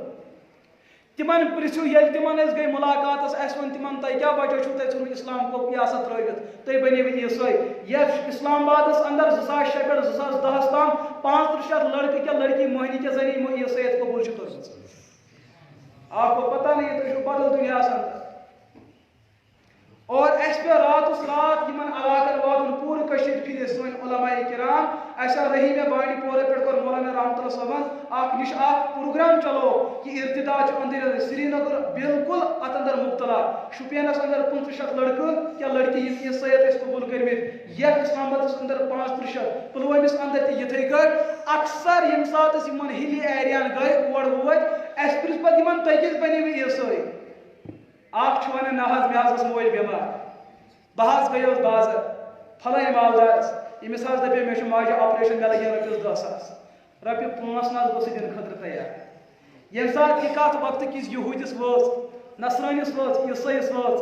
تِمن پرژھِو ییٚلہِ تِمن أسۍ گٔے مُلاقاتس اَسہِ ووٚن تِمن تۄہہِ کیٛاہ وجہ چھُو تۄہہِ ژھٕنوٕ اسلام کو یہِ ہسا ترٛٲوِتھ تُہۍ بنیوٕ عیسٲے یتھ اسلام آبادس اندر 2006 پٮ۪ٹھ 2010 تام 3500 لڑکہٕ کیا لڑکی مہنی کیا زنی یِمو عیسٲیت قبوٗل چھِ کٔرمٕژ آپ کو پتہ نہیں تُہۍ چھِو بدل دُنیاہس اندر اور اَسہِ پیوٚو راتس رات یِمن علاقن واتُن پوٗرٕ کٔشیٖرِ پھِرِ سٲنۍ علماء کرام اَسہِ آو رحیٖم بانڈی پورہ پٮ۪ٹھ کوٚر مولانا رحمت اللہ صٲبن اکھ پروگرام چلو کہ ارتداد چھُ أنٛدرۍ سری نگر بالکل اتھ اندر مبتلا شُپینس اندر 500 لڑکہٕ کیا لڑکی یِم عیسٲیت ٲسۍ قبوٗل کٔرمٕتۍ یتھ اسلام آبادس اندر 3500 پُلوٲمِس اندر تہِ یِتھٕے کٲٹھۍ اکثر ییٚمہِ ساتہٕ أسۍ یِمن ہِلی ایریاہن گٔے اور وٲتۍ اَسہِ پرٛژھ پتہٕ یِمن تُہۍ کیٛازِ بنیوٕ عیسٲے اکھ چھُ ونان نہ حظ مےٚ حظ اوس مول بٮ۪مار بہٕ حظ گٔیوس بازر فلٲنۍ مالدارس ییٚمِس حظ دپے مےٚ چھُ ماجہِ آپریشن مےٚ لگن رۄپیس 10,000 رۄپیہِ 5 نہ حظ بہٕ دِنہٕ خٲطرٕ تیار ییٚمہِ ساتہٕ یہِ کتھ وقتہٕ کِس یہوٗدِس وٲژ نصرٲنِس وٲژ عیسٲیِس وٲژ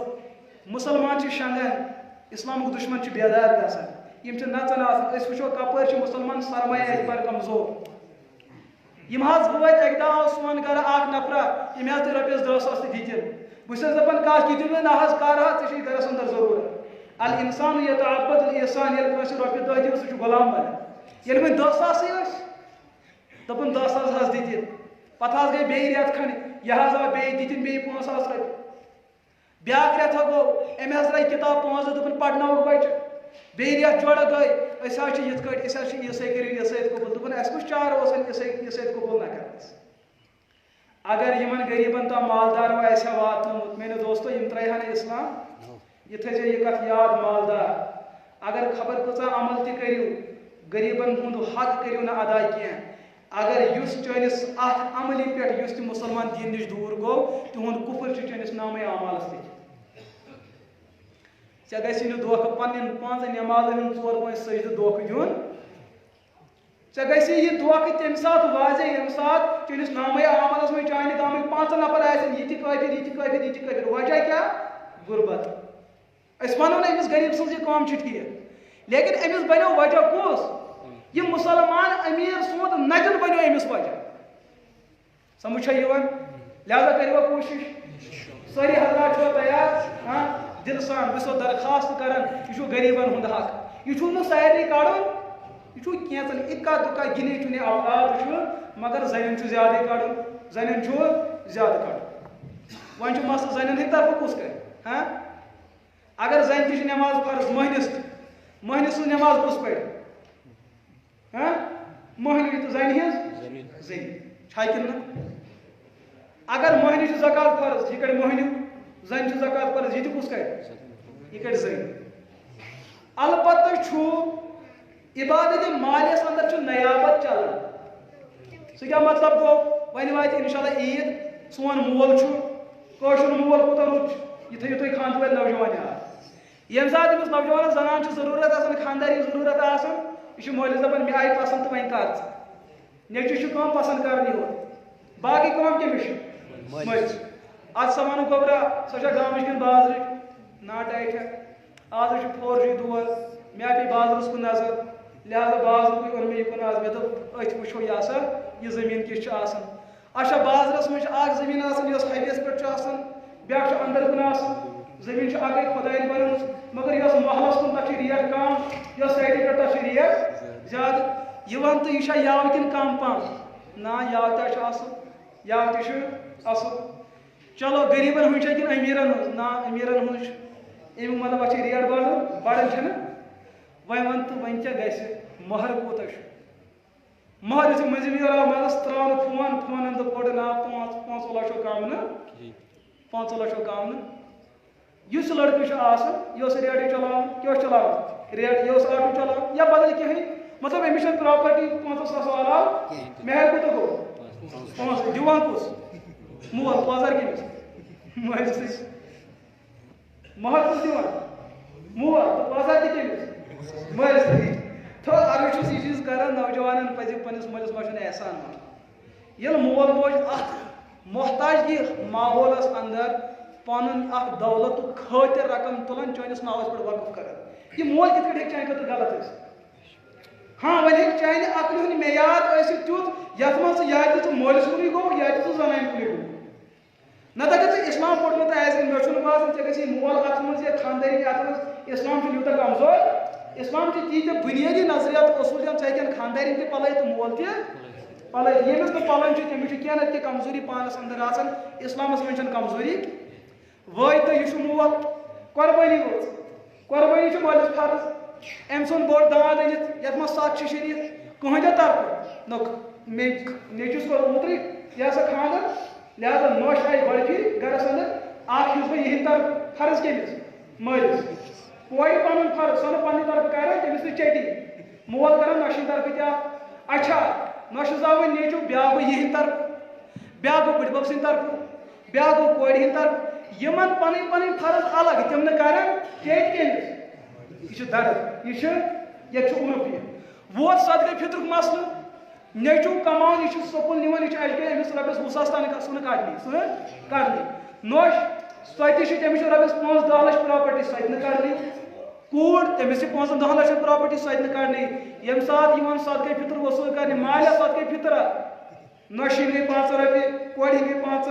مُسلمان چھِ شنگان اسلامُک دُشمن چھُ بیدار گژھان یِم چھِ نژان آسان أسۍ وٕچھو کپٲرۍ چھِ مُسلمان سرمایہ اَتہِ بڑٕ کمزور یِم حظ بہٕ وٲتۍ اَکہِ دۄہ آو سون گرٕ اکھ نفرا ییٚمۍ حظ تہِ رۄپیس 10,000 تہِ دِتِم بہٕ چھُسس دپان کتھ یہِ دِنہٕ نہ حظ کر حظ ژےٚ چھُے گرس اندر ضروٗرت الانسان یتعبد الاحسان ییٚلہِ کٲنٛسہِ رۄپیہِ 10 دِوٕ سُہ چھُ غلام بنان ییٚلہِ وۄنۍ 10,000 ٲسۍ دوٚپُن 10,000 حظ دِتِم پتہٕ حظ گٔے بیٚیہِ رٮ۪تھ کھنٛڈ یہِ حظ آو بیٚیہِ دِتِن بیٚیہِ 5,000 رۄپیہِ بیٛاکھ رٮ۪تھا گوٚو أمۍ حظ ترٛٲے کِتاب 5 دۄہ دوٚپُن پرناوُکھ بچہِ بیٚیہِ رٮ۪تھ جورٕ گٔے أسۍ حظ چھِ یِتھ کٲٹھۍ أسۍ حظ چھِ عیسٲے کٔرِو عیسٲیت قبوٗل دوٚپُن اَسہِ کُس چارٕ اوس عیسٲیت قبوٗل نہ کرنس اگر یِمن غریٖبن تام مالدارو آسہِ ہا واتنومُت میٲنیو دوستو یِم ترٛٲیہن اسلام یہِ تھٲیزیو یہِ کتھ یاد مالدار اگر خبر کۭژاہ عمل تہِ کٔرِو غریٖبن ہُنٛد حق کٔرِو نہٕ ادا کینٛہہ اگر یُس چٲنِس اتھ عملی پٮ۪ٹھ یُس تہِ مُسلمان دیٖن نِش دوٗر گوٚو تِہُنٛد کُفر چھُ چٲنِس نامے اعمالس لیکھِتھ ژےٚ گژھی نہٕ دھوکہٕ پننٮ۪ن 5 نٮ۪مازن ہُنٛد 4-5 سجدٕ دھوکہٕ دیُن ژےٚ گژھی یہِ دھوکہٕ تمہِ ساتہٕ واضح ییٚمہِ ساتہٕ چٲنِس نامے اعمالس منٛز چانہِ گامٕکۍ 5 نفر آسن یہِ تہِ کٲفِر یہِ تہِ کٲفِر یہِ تہِ کٲفِر وجہ کیٛاہ غُربت أسۍ ونو نہٕ أمِس غریٖب سٕنٛز یہِ کٲم چھِ ٹھیٖک لیکن أمِس بنیو وجہ کُس یہِ مُسلمان أمیٖر سُنٛد نتٮ۪ن بنیو أمِس وجہ سمجھ چھا یِوان لہذا کٔرِو کوٗشش سٲری حضرات چھُوا تیار دل سان بہٕ چھُسو درخواست کران یہِ چھُ غریٖبن ہُنٛد حق یہِ چھُنہٕ سارنٕے کڑُن یہِ چھُ کینٛژن اِکا دُکا گِنے چُنے افراد چھُ مگر زنٮ۪ن چھُ زیادٕ کڑُن زنٮ۪ن چھُ زیادٕ کڑُن وۄنۍ چھُ مسلہٕ زنٮ۪ن ہٕنٛدِ طرفہٕ کُس کرِ اگر زنہِ تہِ چھِ نٮ۪ماز فرض مٔہنِس تہِ مٔہنِس سٕنٛز نٮ۪ماز کُس پرِ مٔہنی تہٕ زنہِ ہٕنٛز زنہِ چھا کِنہٕ نہٕ اگر مٔہنی چھُ زکات فرض یہِ کڑِ مٔہنیُک زنہِ چھُ زکات فرض یہِ تہِ کُس کڑِ یہِ کڑِ زنہِ البتہ چھُ عبادت مالس اندر چھُ نیابت چلان سُہ کیٛاہ مطلب گوٚو وۄنۍ واتہِ انشاءاللہ عیٖد سون مول چھُ کٲشُر مول کوٗتاہ رُت چھُ یہِ تھٲیِو تُہۍ خانٛدٕ وٲلۍ نوجوان یاد ییٚمہِ ساتہٕ أمِس نوجوانس زنان چھِ ضروٗرت آسان خانٛدارنۍ ضروٗرت آسان یہِ چھُ مٲلِس دپان مےٚ آیہِ پسنٛد تہٕ وۄنۍ کر ژٕ نیٚچوِس چھُ کٲم پسنٛد کرنی ہوت باقٕے کٲم کٔمِس چھِ مٲلِس اتھ سا ونو گوٚبرا سۄ چھا گامٕچ کِنہٕ بازرٕچ ناٹہٕ اَتھِ آز چھُ 4G دور مےٚ پیٚیہِ بازرس کُن نظر لہذا بازرُکُے اوٚن مےٚ یہِ کُن آز مےٚ دوٚپ أتھۍ وٕچھو یہِ ہسا یہِ زٔمیٖن کِژھ چھِ آسان اچھا بازرس منٛز چھِ اکھ زٔمیٖن آسان یۄس ہاویَس پٮ۪ٹھ چھُ آسان بیٛاکھ چھُ اندر کُن آسان زٔمیٖن چھِ اکٕے خۄدایَن بنٲومٕژ مگر یۄس محلس کُن تتھ چھِ ریٹ کم یۄس سایڈِ پٮ۪ٹھ تتھ چھِ ریٹ زیادٕ یہِ وَن تہٕ یہِ چھا یاوٕ کِنہٕ کم پہم نا یاوٕ تہِ چھُ اصل یاوٕ تہِ چھُ اصل چلو غریٖبن ہُنٛد چھا کِنہٕ أمیٖرن ہُنٛد نا أمیٖرن ہُنٛد چھُ امیُک مطلب اتھ چھِ ریٹ بڑان چھنہٕ وۄنۍ وَن تہٕ وۄنۍ کیٛاہ گژھِ مہر کوٗتاہ چھُ مہرس مزید مزس ترا فون تو کوڑ نا 5 لچھو کم نا 5 لچھو کم نا اس لڑکہ یہ ریڈی چلانا کیا چلانا ریڈ یہ آٹو چلانا یا بدل کہیں مطلب امس پراپرٹی 500,000 علاوہ محل کوتہ گو دان کس مول پازر کمس مہرس مہر کس دان مول تو پازر تہ کمس مہرس تو اگر یہ چیز کران نوجوان پہ پنس مالس ماجہ احسان یل مول موج ات محتاج ماحولس اندر پن دولت خاطر رقم تلان چانس ناوس پہ وقف کران یہ مول کت پہ چانہ خاطر غلط ہاں ون چانہ عقل ہند معیار تیت یت من یا مالس کن گو یا زنان کن گو نت اگر اسلام پوڑمت آس مے باسان ے گی مول ات من یا خانداری ات من اسلام یوتہ کمزور اسلام تیتہ بنیادی نظریات اصول ھن خانداری تہ پلے تو مول تہ پلے یمس نا پلان تمس کی نت کمزوری پانس اندر آسان اسلامس من کمزوری وے تو یہ مول قربانی وٲژ قربانی مٲلِس فرض أمۍ سُنٛد بوٚڑ داند أنِتھ یتھ منٛز 7 چھِ شریٖک کٕہٕنۍ تہِ طرفہٕ نوٚک نیٚچوِس کوٚر اوترٕے یہِ ہسا خانٛدر لہذا نۄش آیہِ گۄڈٕ پھِرِ گرس اندر اکھ چھُس بہٕ یِہنٛدِ طرفہٕ فرض کٔمِس مٲلِس کورِ پنُن فرض سۄ نہٕ پننہِ طرفہٕ کران تٔمِس نہٕ چٹی مول کران نۄشہِ طرفہٕ تہِ اکھ اچھا نۄشہِ زاو وۄنۍ نیٚچوٗ بیٛاکھ گوٚو یِہنٛدِ طرفہٕ بیٛاکھ گوٚو بٕڈبب سٕنٛدِ طرفہٕ بیٛاکھ گوٚو کورِ ہٕنٛدِ طرفہٕ یمن پنٕنۍ پنٕنۍ فرض الگ تِم نہٕ کران چیٚٹۍ کٔمِس یہ درد یہ عرف یہ ووت صدقہ فطرک مسئلہ نیچو کمان یہ سکول نوان یہ اجگے امس رپس 20,000 تان سہ کڑنی نوش سہ تمس رپس 5-10 لچھ پراپرٹی سہ کڑنی کوڑ تمس 5-10 لچھ پراپرٹی سہ کڑنی یم سات صدقہ فطر وصول کرنے مالیہ صدقہ فطر نوشی گئی 5 رپیہ کوڑی گئی 5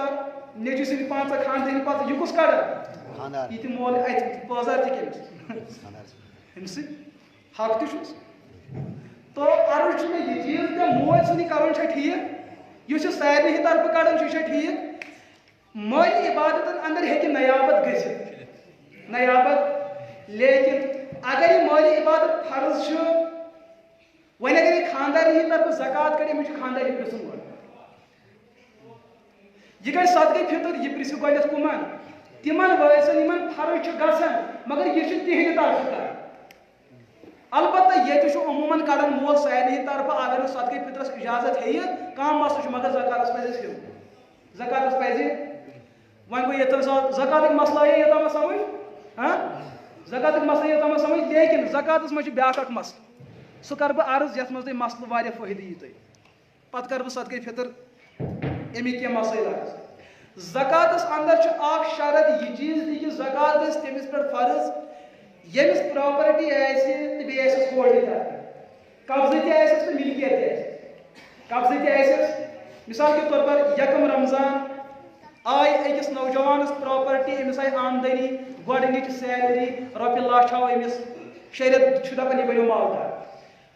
نیچو سی 5 خاندانی 5 یہ کس کڑان یہ تہ مول ات بازار تہ کمس حق تس تو عرض میں یہ چیز کہ موج سن کرن ٹھیک یہ سارے ہند طرف کڑان یہ ٹھیک مالی عبادتن اندر ہیکہ نیابت گژھت نیابت لیکن اگر یہ مالی عبادت فرض ون اگر یہ خانداری ہند طرف زکات کڑ امس خانداری پرسن گۄڈٕ یہ گژھِ صدقہ فطر یہ پرسو گۄڈنیتھ کمن تمن وٲرثن یمن فرض گژھان مگر یہ تہندِ طرفہٕ کران البتہ یہ عموماً کڑان مول سارے ہند طرف اگر صدقہ فطرس اجازت ہے کم مسئلہ مگر زکاتس پزِ زکاتس پزِ ون گو یہ زکاتک مسئلہ آیا یہ سمجھ ہاں زکاتک مسئلہ یہ سمجھ لیکن زکاتس مجھ بیاکھ اکھ مسئلہ سہ کر بہ عرض یتھ مز مسئلہ واریاہ فٲیدٕ یی تۄہہِ پتہٕ کر بہ صدقہ فطر امیک کینٛہہ مسائل عرض زکاتس اندر اکھ شرط یہ چیز تہ کہ زکات گژھِ تٔمِس پٮ۪ٹھ فرض یمس پراپرٹی تو بیس ہولڈ قبضہ تس تو ملکیت قبضہ تس مثال کے طور پر یکم رمضان آئی أکس نوجوانس پراپرٹی امس آئی آمدنی گۄڈنِچ سیلری رۄپیہِ لچھ آو امس شریعت دپان یہ بنو مالدار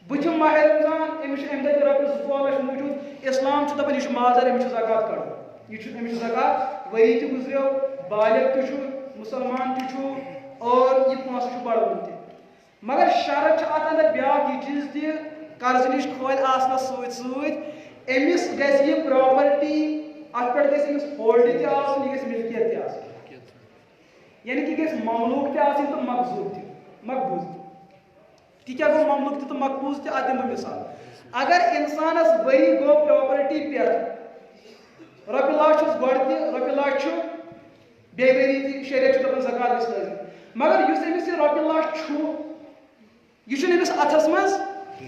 بُتھِم ماہ رمضان امس امہ دۄہ رۄپیہِ 2 لچھ موجود اسلام دپان یہ مالدار امس زکات کڑُن یہ امس زکات ؤری تہِ گُزریو بالغ تہِ مسلمان تہِ اور یہ پونسہ بڑھوُن تہ مگر شرط ات اندر بیاکھ یہ چیز تہ قرض نش کھول آسنس امس گژھِ یہ پراپرٹی ات پہ گژھِ امس ہولڈ تہ آسُن یہ گژھِ ملکیت تہ آسُن یعنی کہ گژھِ مملوک تہ آسٕنۍ تہٕ مقبوض تہ مقبوض تہ کیا گو مملوک تہ مقبوض تہ ات دمہٕ مثال اگر انسانس ؤری گو پراپرٹی پہ رۄپیہِ لچھ چھُس گۄڈٕ تہ رۄپیہِ لچھ چھُ بیٚیہِ ؤری تہ شریعت چھُ دپان زکات گژھِ لٲزم مگر اس امس یہ رۄپیہِ لچھ یہ چھُنہٕ أمِس اتھس منٛز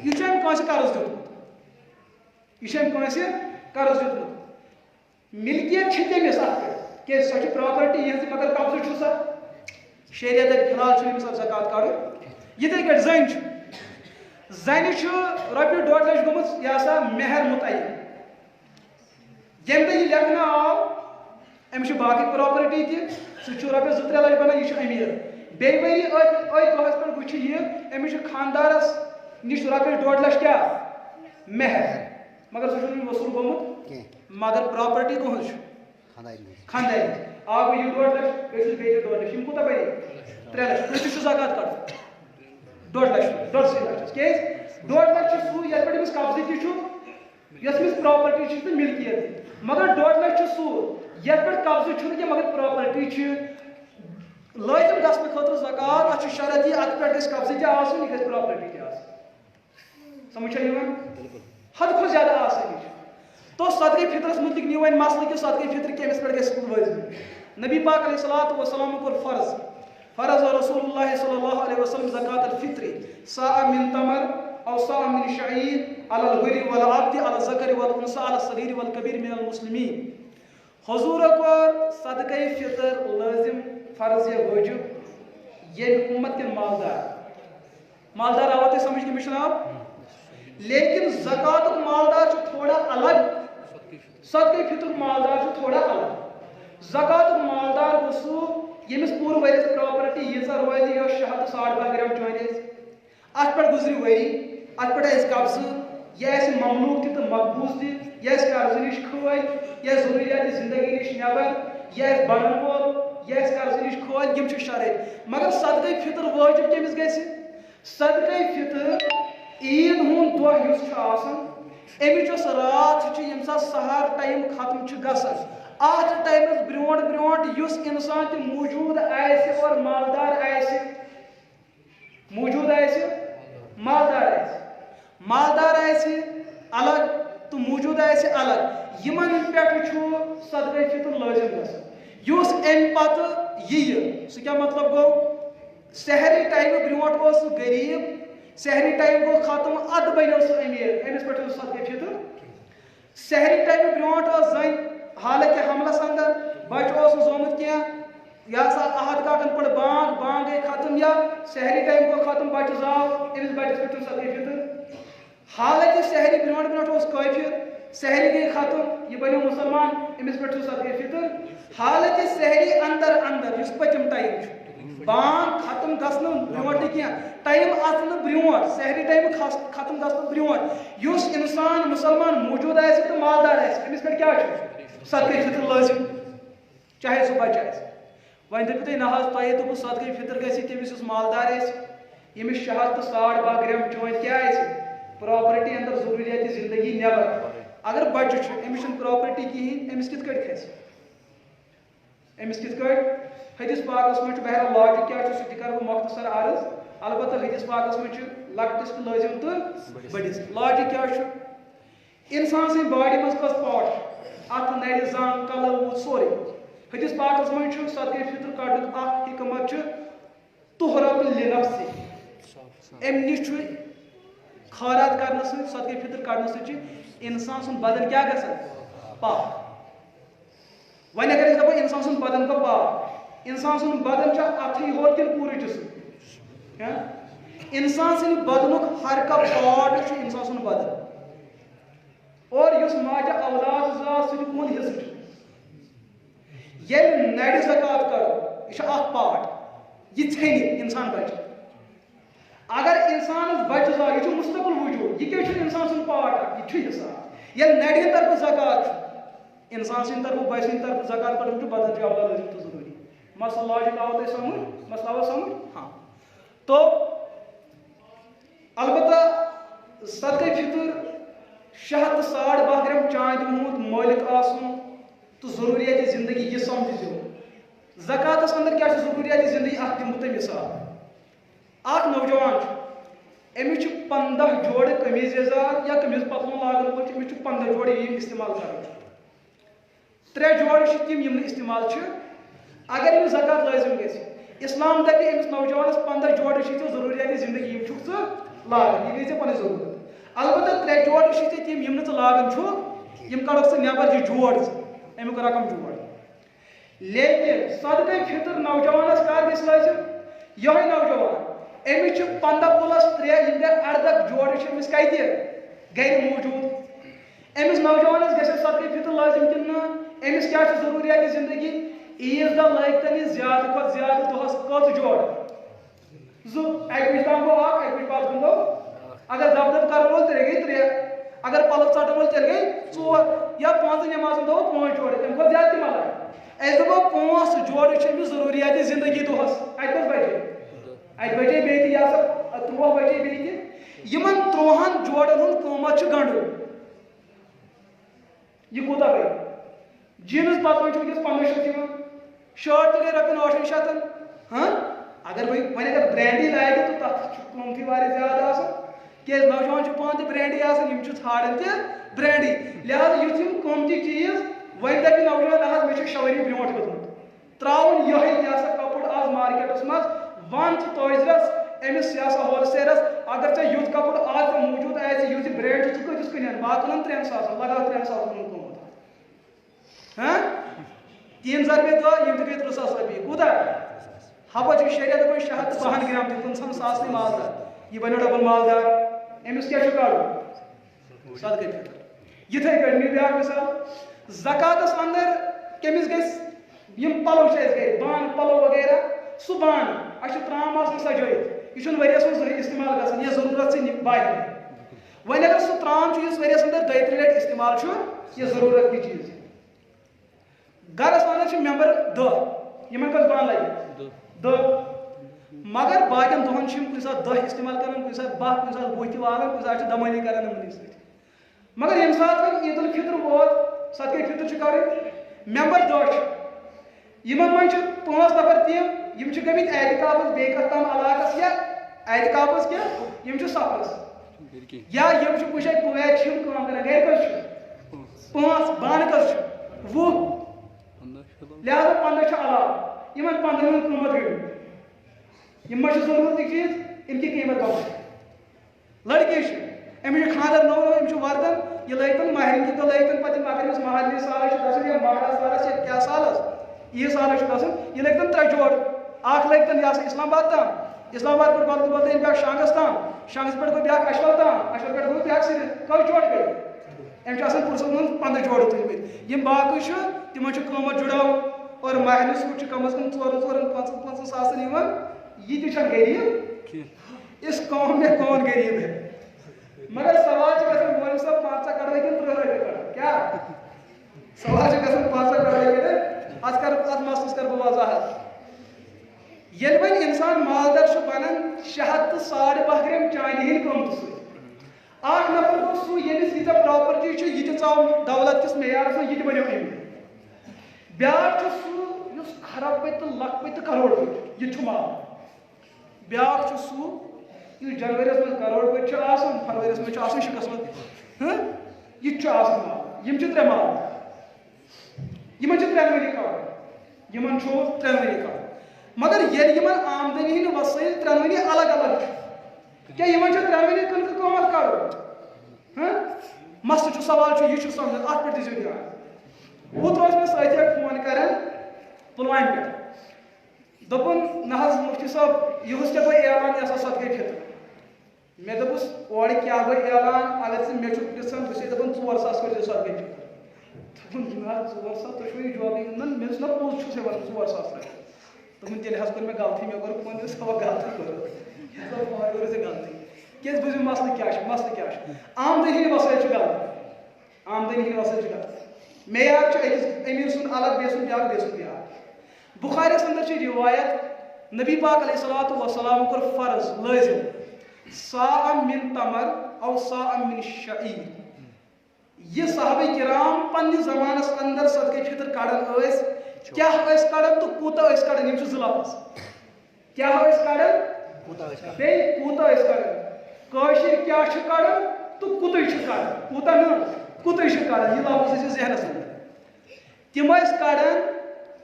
یہ چھُ أمۍ کٲنٛسہِ قرض دیُتمُت یہ چھُ أمۍ کٲنٛسہِ قرض دیُتمُت ملکیت چھِ تٔمِس اتھ پٮ۪ٹھ کیٛازِ سۄ چھِ پراپرٹی یِہٕنٛز مگر قبضہٕ چھُ سا شریعت دپہِ فِلحال چھُنہٕ أمِس زکات کڑُن یِتھٕے کٲٹھۍ زٔنۍ چھِ زنہِ چھُ رۄپیہِ 1.5 لچھ گوٚمُت یہِ ہسا مہر مُتعین ییٚمہِ دۄہ یہِ لیکھنہٕ آو أمِس چھِ باقٕے پراپرٹی تہِ سُہ چھُ رۄپیس 2-3 لچھ بنان یہِ چھُ امیر بیٚیہِ ؤری أتھۍ دۄہس پٮ۪ٹھ وٕچھِ یہِ أمِس چھُ خاندارس نِش رۄپیس 1.5 لچھ کیٛاہ مہر مگر سُہ چھُنہٕ وصوٗل گوٚمُت مگر پراپرٹی کٕہٕنٛز چھُ خانداری آو یہِ 1.5 لچھ بیٚیہِ بیٚیہِ 1.5 لچھ یِم کوٗتاہ بنے 3 لچھ کۭتِس چھُ زکات کڑُن 1.5 لچھ 1.5 لچھس کیٛازِ 1.5 لچھ چھُ سُہ یتھ پٮ۪ٹھ أمِس قبضہٕ تہِ چھُ یس مس پراپرٹی تو ملکیت مگر 1.5 لچھ سود یت پہ قبضہ چھُنہٕ کینٛہہ مگر پراپرٹی لازم گژھنہٕ خٲطرٕ زکات اتھ چھُ شرط یہِ اتھ پٮ۪ٹھ گژھِ قبضہٕ تہِ آسُن یہِ گژھِ پراپرٹی تہِ آسٕنۍ سمجھ چھا یِوان حد کھۄتہٕ زیادٕ آسٲنی چھِ تو صدقہ فطرس متعلق نیو وۄنۍ مسئلہ کہ صدقہ فطر کیمس پٮ۪ٹھ گژھِ وٲجب نبی پاک علیہ الصلوۃ والسلام کوٚر فرض رسول اللہ صلی اللہ علیہ وسلم زکات الفطر صاع من تمر او صاع من شعیر على الحر والعبد على الذکر والانثى على الصغیر والکبیر من المسلمین حضور کوٚر صدقہ فطر لازم فرض یا واجب یہ امت کے مالدار آوا تھی سمجھ کے مشناب لیکن زکات مالدار تھوڑا الگ صدقہ فطر مالدار تھوڑا الگ زکات مالدار سہ یمس پور ورس پراپرٹی ییژا روزِ یا 6.5 گرام چٲنۍ ات پہ گزرِ وری ات پہ قبضہ یہ مملوک تہ تو مقبوض تہ یہ قرض نش کھٲلۍ یہ ضروریات زندگی نش نبر یہ بنن وول یہ قرض نش کھٲلۍ یم شرط مگر صدقہ فطر واجب کمس گژھِ صدقہ فطر عید ہند دہ یس آسان امچ رات یم سات سحر ٹائم ختم گژھان ات ٹائمس برونٹ یس انسان تہ موجود آسہِ اور مالدار آسہِ مالدار آسہِ الگ تو موجود آسہِ الگ یمن پٮ۪ٹھ چھُ صدقہ فطر لازم گژھان یس امہِ پتہٕ یِیہِ سُہ کیٛاہ مطلب گوٚو سحری ٹائم برونٹ اوس سُہ غریب سحری ٹائم گو ختم اد بنو سہ امیر امس پہ صدقہ فطر سحری ٹائم برونٹ اوس زن حالانکہ حملس اندر بچہ اوس زومت کی یا سا احد کاٹن پڑ بانگ گئی ختم یا سحری ٹائم گو ختم بچہ زاو امس بچس پہ صدقہ فطر حالانکہ سحری برونٹ اوس کافر سحری گئی ختم یہ بنو مسلمان امس پہ صدقہ فطر حالانکہ سحری اندر اس پتم ٹائم بانگ ختم گھن برونٹ کی ٹائم اتن برونٹ سحری ٹائم ختم گھن برونٹ اس انسان مسلمان موجود آئے تو مالدار آئے امس پہ کیا صدقہ فطر لازم چاہے سہ بچہ آئے وۄنۍ دٔپِو تُہۍ نہ حظ تۄہے دوٚپوُ صدقہ فطر گژھِ تٔمِس یُس مالدار آسہِ ییٚمِس 6 تہٕ 2.5 گرام چٲنۍ کیٛاہ آسہِ پراپرٹی اندر ضروریات زندگی نیبر اگر بچہ چھُ أمِس چھنہٕ پراپرٹی کِہیٖنۍ أمِس کِتھ کٔٹھۍ کھسہِ أمِس کِتھ کٔٹھۍ حدیث پاکس منٛز چھُ بہرحال لاجِک کیٛاہ چھُ سُہ تہِ کرٕ بہٕ مۄختصر عرض البتہ حدیث پاکس منٛز چھُ لۄکٹِس تہِ لٲزم تہٕ بٔڑِس لاجِک کیٛاہ چھُ انسان سٕنٛدِ باڈی منٛز کٔژ پاٹ چھِ اتھ نرِ زنگ کلہٕ ووٗت سورُے حدیث پاکس منٛز چھُ صدقہ فطر کڑنُک اکھ حکمت چھُ تُہرت لنفسہِ امہِ نِش چھُ خٲرات کرنہٕ سۭتۍ صدقہ فطر کڑنہٕ سۭتۍ چھُ انسان سُنٛد بدن کیٛاہ گژھان پاک وۄنۍ اگر أسۍ دپو انسان سُنٛد بدن گوٚو پاک انسان سُنٛد بدن چھُ اتھٕے ہوت کِنہٕ پوٗرٕ جسم انسان سٕنٛدِ بدنُک ہر کانٛہہ پاٹ چھُ انسان سُنٛد بدن اور یُس ماجہِ اولاد زاو سُہ تہِ کُن حصہٕ چھُ ییٚلہِ نرِ زکات کرو یہ اکھ پاٹ یہ ژھیٚنہِ انسان بچہِ اگر انسانس بچہ زاو یہ مستقل وجود یہ کیا انسان سن پاٹ اکھ یہ حساب ییٚلہِ نرِ ہٕنٛدِ طرفہٕ زکات چھُ انسان سٕنٛدِ طرفہٕ بچہِ سٕنٛدِ طرفہٕ زکات کڑُن چھُ بدل جواب لازم تہٕ ضروٗری مسئلہ لاجِک آو تۄہہِ سمجھ مسئلہ آو سمجھ ہاں تو البتہ صدقہ فطر 6 تہٕ 2.5 گرام چاندِ ہُنٛد مٲلِک آسُن تو ضروریات زندگی یہ سمجھو زکاتس اندر کیا ضروریات زندگی اخ دمو تہ مثال اخ نوجوان امس 15 جوڑ قمیض یزار یا قمیض پتلون لاگن وول امس 15 جوڑ یہ استعمال کران 3 جوڑ تم یم استعمال اگر امس زکات لازم گژھِ اسلام دپہِ امس نوجوانس 15 جوڑ ضروریات زندگی یم چھُکھ ژٕ لاگان یہ گٔے ژےٚ پنٕنۍ ضروٗرت البتہ 3 جوڑ تم یم نہٕ ژٕ لاگان چھُکھ یم کڑکھ ژٕ نٮ۪بر یہ جوڑ امیک رقم جوڑ لیکن صدقہ فطر نوجوانس کر گژھِ لازم یہ نوجوان امس 15 پلس 3 یم گٔے 18 جوڑ امس کتہِ گرِ موجود امس نوجوانس گژھِ صدقہ فطر لازم کِنہٕ نہ امس کیا ضروریات زندگی عیز دۄہ لٲگۍ تٔمِس زیادٕ کھۄتہٕ زیادٕ دۄہس کٔژ جوڑ زٕ اکہِ بجہِ تام گوٚو اکھ اکہِ بجہِ پتہٕ گوٚو اگر دب کرن وول تیٚلہِ گٔے 3 اگر پلو ژٹن وول تیٚلہِ گٔے 4 یا 5 نمازن دۄہ 5 جوڑ تمہِ کھۄتہٕ زیادٕ تہِ ما لگہِ اَسہِ دپو 5 جوڑ چھِ أمِس ضروٗریات زندگی دۄہس اَتہِ کٔژ بجے اَتہِ بجے بیٚیہِ تہِ یا سا 13 بجے بیٚیہِ تہِ یِمن 13 جوڑن ہُنٛد قۭمت چھُ گنڈُن یہ کوتا گئی جینس پتہ ونکس 1500 شرٹ تہ گئی رۄپین 800 ہاں اگر وۄنۍ اگر برینڈی لاگہِ تو تتھ قۭمتھٕے واریاہ زیادٕ آسان کیازِ نوجوان چھِ پانہٕ تہِ برینڈی آسان یِم چھِ ژھانڈان تہِ برینڈی لہذا یُتھ یِم قۭمتی چیٖز وۄنۍ دپہِ نوجوان نہ حظ مےٚ چھُ 6 ؤری برونٛٹھ ہیوٚتمُت تراوُن یِہوٚے یہِ ہسا کپُر آز مارکیٹس منٛز ون ژٕ توتہِ أمِس یہِ ہسا ہول سیلرس اگر ژےٚ یُتھ کپُر آز ژےٚ موٗجوٗد آسہِ یُتھ یہِ برینڈ چھُ ژٕ کۭتِس کٕنن بہٕ کٕنن 3000 لگاو 3000 قۭمتھ ہاں 3000 رۄپیہِ دۄہ یِم تہِ گٔے 3000 رۄپیہِ کوٗتاہ ہپٲرۍ چھُ شریعت دپان 652 گرام تہِ 50 ساسنٕے مالدار یہِ بنیو ڈبل مالدار أمِس کیٛاہ چھُ کڑُن صدقے فطر یِتھٕے کٔنۍ نِیِو بیٛاکھ مثال زکاتس اندر کٔمِس گژھِ یِم پلو چھِ اَسہِ گرِ بانہٕ پلو وغیرہ سُہ بانہٕ اَسہِ چھُ ترام آسان سجٲیِتھ یہِ چھُنہٕ ؤریَس منٛز زٕہٕنۍ استعمال گژھان یا ضروٗرت ژٕ باسہِ وۄنۍ اگر سُہ ترام چھُ یُس ؤریَس اندر 2-3 لٹہِ استعمال چھُ یہِ ضروٗرت کی چیٖز گرس اندر چھِ ممبر 10 یِمن کٔژ بانہٕ لگہِ 10 مگر باقین دۄہن چھِ یِم کُنہِ ساتہٕ 10 استعمال کران کُنہِ ساتہٕ 12 کُنہِ ساتہٕ 20 تہِ والان کُنہِ ساتہٕ چھِ دمٲلی کران یِمنٕے سۭتۍ مگر ییٚمہِ ساتہٕ وۄنۍ عید الفطر ووت صدقے فطر چھِ کڑٕنۍ ممبر 10 چھِ یِمن منٛز چھِ 5 نفر تِم یِم چھِ گٔمٕتۍ اعتکافس بیٚیہِ کتھ تام علاقس یا اعتکافس کیٛاہ یِم چھِ سفرس یا یِم چھِ کُنہِ جایہِ کویت چھِ یِم کٲم کران گرِ کٔژ چھِ 5 بانہٕ کٔژ چھِ 20 لہذا 15 چھِ علاوٕ یِمن 15 ہُنٛد قۭمتھ گٔمٕتۍ یِم ما چھِ ضروٗرتٕکۍ چیٖز اَمہِ کی قیٖمت کم لڑکی چھِ أمِس چھُ خانٛدر نوٚو أمِس چھُ وردن یہِ لٲگتن ماہرِنہِ تہِ لٲگتن پتہٕ یِم اگر أمِس مہرنہِ سالس چھُ گژھان یا مہراز سالس یا کیٛاہ سالس عیٖد سالس چھُ گژھان یہِ لٲگتن 3 جوڑ اکھ لٲگتن یہِ ہسا اسلام آباد تام اسلام آباد پٮ۪ٹھ بدل بدل بیٛاکھ شانٛگس تام شانٛگس پٮ۪ٹھ گوٚو بیٛاکھ اشول تام اشول پٮ۪ٹھ گوٚو بیٛاکھ سری کٔژ جوڑ گٔے أمۍ چھُ آسان پٕرسس منٛز 15 جوڑ تُلمٕتۍ یِم باقٕے چھِ تِمن چھُ قۭمتھ جُڑاو اور مہرنہِ سوٗٹ چھُ کم از کم 4-5 ساسن یِوان یہِ تہِ چھنہٕ غریٖب اس قوم میں کون غریٖب ہے مگر سوال چھُ گژھان مولوی صٲب 5 کڑوے کِنہٕ 30 رۄپیہِ کڑو کیٛاہ سوال چھُ گژھان 5 کڑوے کِنہٕ اتھ مسلس کرٕ بہٕ وضاحت ییٚلہِ وۄنۍ انسان مالدار چھُ بنان 600 تہٕ 12.5 گرام چانہِ ہٕنٛدۍ قۭمتہٕ سۭتۍ اکھ نفر گوٚو سُہ ییٚمِس ییٖژاہ پراپرٹی چھِ یہِ تہِ ژاو دولت کِس معیارس منٛز یہِ تہِ بنیو أمۍ بیٛاکھ چھُ سُہ یُس خراب تہٕ لکھپٔتۍ تہٕ کروڑ پٔتۍ یہِ چھُ مال بیٛاکھ چھُ سُہ یُس جنؤریَس منٛز کروڑ پٔتۍ چھُ آسان فرؤریَس منٛز چھُ آسان شِکست یہِ تہِ چھُ آسان مال یِم چھِ 3 مال یِمن چھِ 3 ؤری کڑُن یِمن چھُ 3 ؤری کڑُن مگر ییٚلہِ یِمن آمدنی ہٕنٛدۍ وسٲیل 3 ؤری الگ الگ چھِ کیٛاہ یِمن چھا 3 ؤری کٕنکہٕ قۭمتھ کڑُن مسلہٕ چھُ سوال چھُ یہِ چھُ سمجھان اتھ پٮ۪ٹھ دِیٖزیو دھیان اوترٕ اوس مےٚ سۭتۍ اکھ فون کران پُلوامہِ پٮ۪ٹھ دوٚپُن نہ حظ مُفتی صٲب یِہُس کیٛاہ گوٚو اعلان یہِ ہسا صدقے فطر مےٚ دوٚپُس اورٕ کیٛاہ گوٚو اعلان اگر ژٕ مےٚ چھُکھ پرٛژھان بہٕ چھُسے دپان 4 ساس کٔرۍزِ صدقے فطر دوٚپُن نہ حظ 4 ساس تُہۍ چھُو یہِ جوابٕے نہ مےٚ دوٚپُس نہ پوٚز چھُسے وَنان 4 ساس رۄپیہِ دوٚپُن تیٚلہِ حظ کوٚر مےٚ غلطی مےٚ کوٚر فون دوٚپُس اَوا غلطی کوٚرُتھ یہِ ہسا فون کوٚرُتھ ژےٚ غلطی کیٛازِ بوٗزِو مسلہٕ کیٛاہ چھُ آمدنی ہٕنٛدۍ وسٲیل چھِ غلط آمدنی ہٕنٛدۍ وسٲیل چھِ غلط معیار چھُ أکِس أمیٖر سُنٛد الگ بیٚیہِ سُنٛد بیٛاکھ بیٚیہِ سُنٛد بیٛاکھ بُخاریَس اندر چھِ روایت نبی پاک علیہ الصلوۃ والسلام کوٚر فرض لٲزِم صاع من تمر او صاع من شعیر یہ صحابہ کرام پننہِ زمانس اندر صدقے فطر کڑان ٲسۍ کیٛاہ ٲسۍ کڑان تہٕ کوٗتاہ ٲسۍ کڑان یِم چھِ 2 لفظ کیٛاہ ٲسۍ کڑان بیٚیہِ کوٗتاہ ٲسۍ کڑان کٲشِر کیٛاہ چھِ کڑان تہٕ کوٗتاہ چھِ کڑان کوٗتاہ نہٕ کوٗتاہ چھِ کڑان یہِ لفظ ٲسۍ ذہنس اندر تِم ٲسۍ کڑان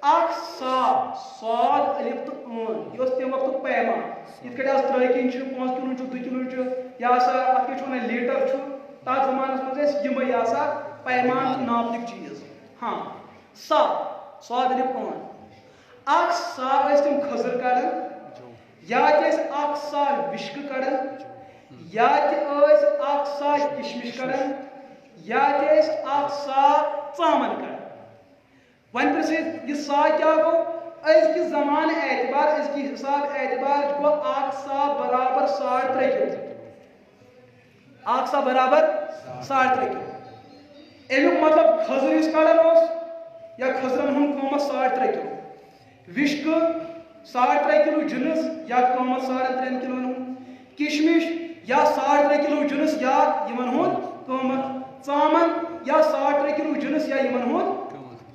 1 صاع صاد الف تہٕ عین یہِ اوس تمہِ وقتُک پیمان یِتھ کٔٹھۍ آز ترٛٲکِنۍ چھِ 5 کِلوٗ چھُ 2 کِلوٗ چھُ یا سا اتھ کیٛاہ چھِ وَنان لیٖٹر چھُ تتھ زمانس منٛز ٲسۍ یِمے آسان پیمان تہٕ ناپنٕکۍ چیٖز ہاں صاع صاد الف عین 1 صاع ٲسۍ تِم کھٔزٕر کڑان یا تہِ ٲسۍ 1 صاع وِشکہٕ کڑان یا تہِ ٲسۍ 1 صاع کِشمِش کڑان یا تہِ ٲسۍ 1 صاع ژامن کڑان وۄنۍ پرٛژھِ یہِ صاع کیٛاہ گوٚو أزکہِ زمانہٕ اعتبار أزکہِ حساب اعتبار گوٚو 1 صاع برابر 3.5 کِلوٗ 1 صاع برابر 3.5 کِلوٗ امیُک مطلب کھٔزٕر یُس کڑان اوس یا کھٔزرن ہُنٛد قۭمتھ 3.5 کِلوٗ وِشکہٕ 3.5 کِلوٗ جِنٕس یا قۭمتھ 3.5 کِلوٗن ہُنٛد کِشمِش یا 3.5 کِلوٗ جِنٕس یا یِمن ہُنٛد قۭمتھ ژامن یا 3.5 کلو جنس یا یمن ہند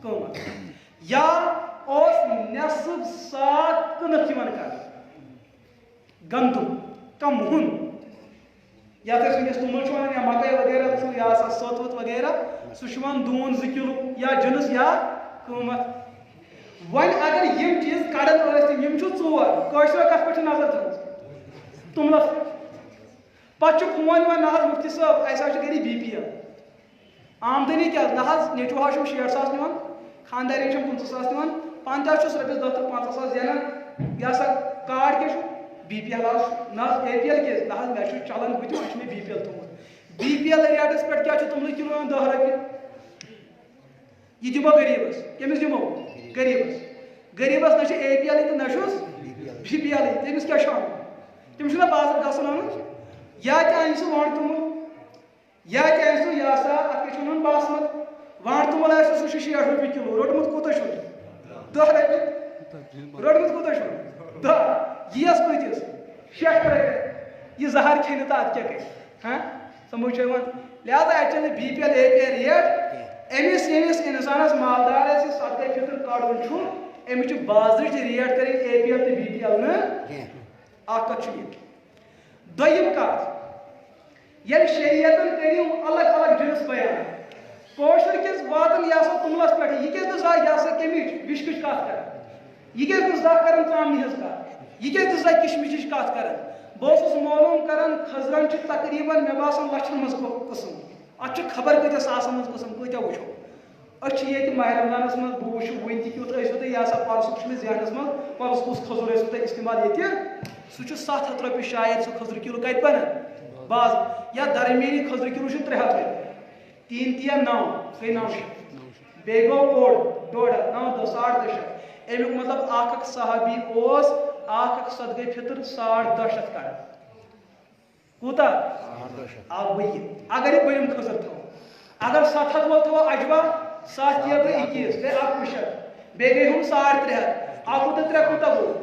قیمت یا اس نصف ساگ کنک یمن کر گندم کم ہند یا تو ونکس تومل ونان یا مکئی وغیرہ یا ست وت وغیرہ سہ دون 2 کلو یا جنس یا قیمت ون اگر یم چیز کڑن ٲسۍ یم چھُ 4 کٲشرو کتھ پٮ۪ٹھ نظر تھٲومٕژ توملس پتہٕ چھُ فون یِوان نہ حظ مفتی صٲب اَسہِ حظ چھِ گری BPL آمدنی کیٛاہ نہ حظ نیٚچوٗ حظ چھُم 60 ساس نِوان خانٛدارٮ۪ن چھِم 15 ساس نِوان 50 چھُس رۄپیَس 10 تہٕ 15 ساس زینان یہِ ہسا کارڈ کیٛاہ چھُ BPL حظ نہ حظ APL کیٛازِ نہ حظ مےٚ چھُ چلان بہٕ تہِ وۄنۍ چھُ مےٚ BPL تھوٚمُت BPL ریٹس پٮ۪ٹھ کیٛاہ چھُ توملہٕ کِلوٗ یِوان 10 رۄپیہِ یہِ دِمو غریٖبس کٔمِس دِمو غریٖبس نہ چھُ APL تہٕ نہ چھُس BPL تٔمِس کیٛاہ چھُ اَنُن تٔمِس چھُنہ بازر گژھُن اَنُن یا تہِ اَنہِ سُہ وۄنٛڈ تومُل یا تہِ اَنہِ سُہ یہِ ہسا اَتھ کیٛاہ چھُ وَنان باسمت وۄنٛڈ تومُل آسہِ سُہ چھُ 60 رۄپیہِ کِلوٗ روٚٹمُت کوٗتاہ چھُ 10 رۄپیہِ روٚٹمُت کوٗتاہ چھُ 10 یِیَس کۭتِس 60 رۄپیہِ یہِ زہر کھیٚنہِ تہٕ اَتھ کیٛاہ کَرِ سمجھ چھُ یِوان لہذا اَتہِ چھَنہٕ BPL APL ریٹ أمِس ییٚمِس اِنسانَس مالدار آسہِ صدقے فطر کڑُن چھُ أمِس چھُ بازرٕچ ریٹ کَرٕنۍ APL تہٕ BPL نہٕ اکھ کتھ چھُ یہِ دوٚیِم کتھ ییٚلہِ شریعتن کٔرِو الگ الگ جنس بیان کٲشُر کِس واتان یہِ ہسا توملس پٮ۪ٹھ یہِ کیٛازِ نہٕ یہِ ہسا کمِچ وِشکٕچ کتھ کران یہِ کیٛازِ نہٕ زانٛہہ کران ژامنہِ ہٕنٛز کتھ یہِ کیٛازِ نہٕ کشمِشٕچ کتھ کران بہٕ اوسُس معلوٗم کران خٔزرن چھِ تقریٖبن مےٚ باسان لچھن منٛز قٕسم اتھ چھُ خبر کۭتیاہ ساسن منٛز قٕسم کۭتیاہ وٕچھو أسۍ چھِ ییٚتہِ ماہِ رمضانس منٛز بہٕ وٕچھِ وٕنۍ تہِ کیُتھ ٲسوٕ تُہۍ یہِ ہسا پرسُک چھُ مےٚ ذہنس منٛز پرُس کُس کھٔزٕر ٲسوٕ تۄہہِ استعمال ییٚتہِ سُہ چھُ 700 رۄپیہِ شاید سُہ کھٔزرٕ کِلوٗ کتہِ بنان باز یا درمیٲنی کھٔزرٕ کِلوٗ چھُ 300 رۄپیہِ 3 تہِ 9 گٔے 900 بیٚیہِ گوٚو اوٚڑ 1.5 9 10 250 امیُک مطلب اکھ صحابی اوس اکھ صدقے فطر 250 کڑان کوٗتاہ آو بہٕ یہِ اگر یہِ بٔرِم کھٔزٕر تھاوو اگر 700 وول تھاوو اجوا 7 × 21 گٔے 100 بیٚیہِ گٔے ہُم 350 اکھ تہٕ 3 کوٗتاہ گوٚو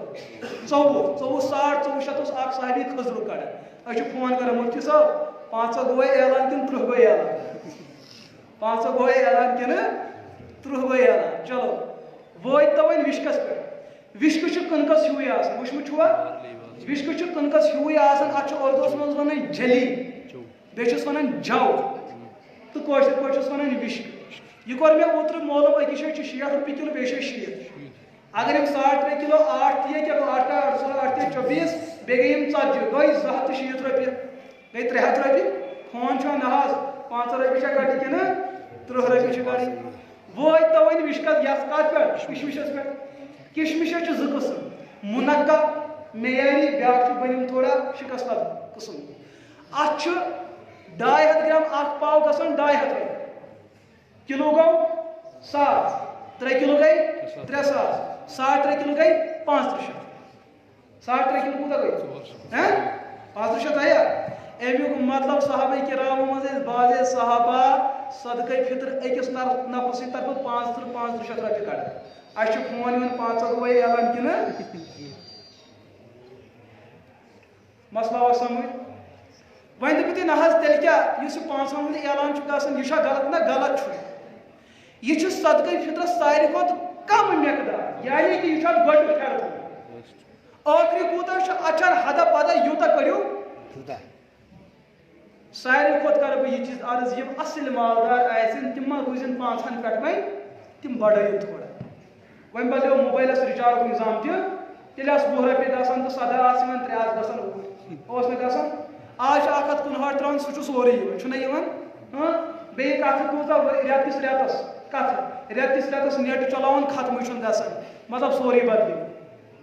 24 2400 اوس اکھ صحابی کھٔزرُک کڑان أسۍ چھِ فون کران مفتی صٲب 500 گوٚوے اعلان کِنہٕ 30 گوٚو اعلان 500 گوٚوے اعلان کِنہٕ 30 گوٚو اعلان چلو وٲتۍ تو وۄنۍ وِشکس پٮ۪ٹھ وِشکہٕ چھُ کٕنکس ہیوٗے آسان وٕچھمُت چھُوا وِشکہٕ چھُ کٕنکس ہیوٗے آسان اتھ چھُ اردوٗہس منٛز ونان جلی بیٚیہِ چھُس ونان جو تہٕ کٲشِر پٲٹھۍ چھُس ونان وِشکہٕ یہِ کوٚر مےٚ اوترٕ معلوٗم أکِس جایہِ چھُ 60 رۄپیہِ کِلوٗ بیٚیہِ چھِ 60 اگر یِم 3.5 کِلوٗ 8 تہِ کیٛاہ گوٚو 8 8 16 8 24 بیٚیہِ گٔے یِم 40 گٔے 260 رۄپیہِ گٔے 300 رۄپیہِ فون چھُ نہ حظ 500 رۄپیہِ چھا کڑٕنۍ کِنہٕ 30 رۄپیہِ چھِ کڑٕنۍ وٲتۍ تو وۄنۍ وِشکس یتھ کتھ پٮ۪ٹھ کشمِشس پٮ۪ٹھ کشمِشس چھِ 2 قٕسم منقع معیاری بیاکھ چھُ بٔنِم تھوڑا شِکستہ قٕسم اتھ چھُ 250 گرام اکھ پاو گژھان 250 رۄپیہِ کِلوٗ گوٚو 100 3 کِلوٗ گٔے 3000 3.5 کِلوٗ گٔے 3500 3.5 کِلوٗ کوٗتاہ گٔے 3500 آیا امیُک مطلب صحابہ کرامو منٛز ٲسۍ بعضے صحابہ صدقے فطر أکِس نفرٕ سٕنٛدِ طرفہٕ 500 رۄپیہِ کڑان اَسہِ چھُ فون یِوان 500 گوٚوے اعلان کِنہٕ مسلہٕ آو سمجھ وۄنۍ دٔپِو تُہۍ نہ حظ تیٚلہِ کیٛاہ یُس یہِ 500 ہُنٛد اعلان چھُ گژھان یہِ چھا غلط نہ غلط چھُ یہِ چھُ صدقے فطرس ساروی کھۄتہٕ کم مقدار یعنی کہِ یہِ چھُ اتھ گۄڈٕ پھیرٕ ٲخری کوٗتاہ چھُ اتھ چھَنہٕ حدہ پدہ یوٗتاہ کٔرِو ساروی کھۄتہٕ کرٕ بہٕ یہِ چیٖز عرض یِم اصٕل مالدار آسن تِم ما روٗزن 500 پٮ۪ٹھ وۄنۍ تِم بڑٲیِو تھوڑا وۄنۍ بدلیو موبایلس رِچارجُک نظام تہِ تیٚلہِ آسہٕ 20 رۄپیہِ گژھان تہٕ 17 آسہٕ یِوان 3 آسہٕ گژھان 8 اوس نہٕ گژھان آز چھُ 161 تراوان سُہ چھُ سورُے یِوان چھُنہ یِوان بیٚیہِ کتھٕ کۭژاہ رٮ۪تکِس رٮ۪تس کتھٕ رٮ۪تکِس رٮ۪تس نیٹ چلاوان ختمٕے چھُنہٕ گژھان مطلب سورُے بدلیو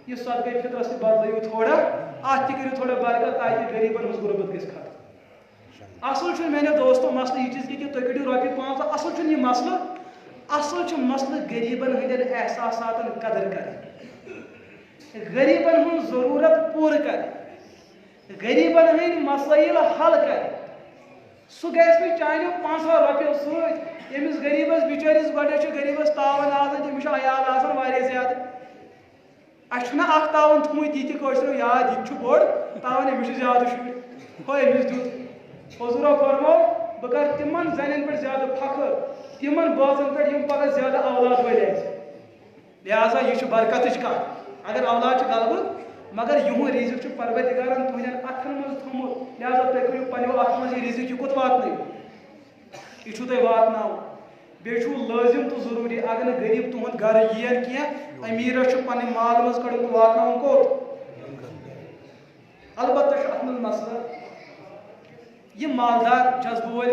یہِ صدقے فطرس تہِ بدلٲیِو تھوڑا اتھ تہِ کٔرِو تھوڑا برکت تاکہِ غریٖبن ہٕنٛز غربت گژھِ ختم اصل چھُنہٕ میانیو دوستو مسلہٕ یہِ چیٖز کہِ تُہۍ کٔڑِو رۄپیہِ 500 اصل چھُنہٕ یہِ مسلہٕ اصل چھُ مسلہٕ غریٖبن ہٕنٛدٮ۪ن احساساتن قدر کرٕنۍ غریٖبن ہُنٛد ضروٗرت پوٗرٕ کرٕنۍ غریٖبن ہٕنٛدۍ مسٲیِل حل کرِ سُہ گژھِ نہٕ چانیو 500 رۄپیو سۭتۍ ییٚمِس غریٖبس بِچٲرِس گۄڈٕ چھُ غریٖبس تاوان آسان تٔمِس چھُ عیال آسان واریاہ زیادٕ اَسہِ چھُنہ اکھ تاوان تھوٚمُت یہِ تہِ کٲشریو یاد یہِ تہِ چھُ بوٚڑ تاوان أمِس چھِ زیادٕ شُرۍ ہو أمِس دیُت حضوٗرو فرمو بہ کر تمن زنن پہ زیادہ فخر تمن بازن پہ یم پگہ زیادہ اولاد ول لہذا یہ برکتچ کت اگر اولاد غلبہ مگر یہن رزق پروردگارن تہندین اتھن مز تھومت لہذا تھی کرو پنو ات مز یہ رزق یہ کوت واتن یہ تھی واتن بیچو لازم تو ضروری اگر نا غریب تہد گھر یین کی امیرس پن مال مز کڑن تو واتن کوت البتہ ات مز مسئلہ یہ مالدار جذبہ ول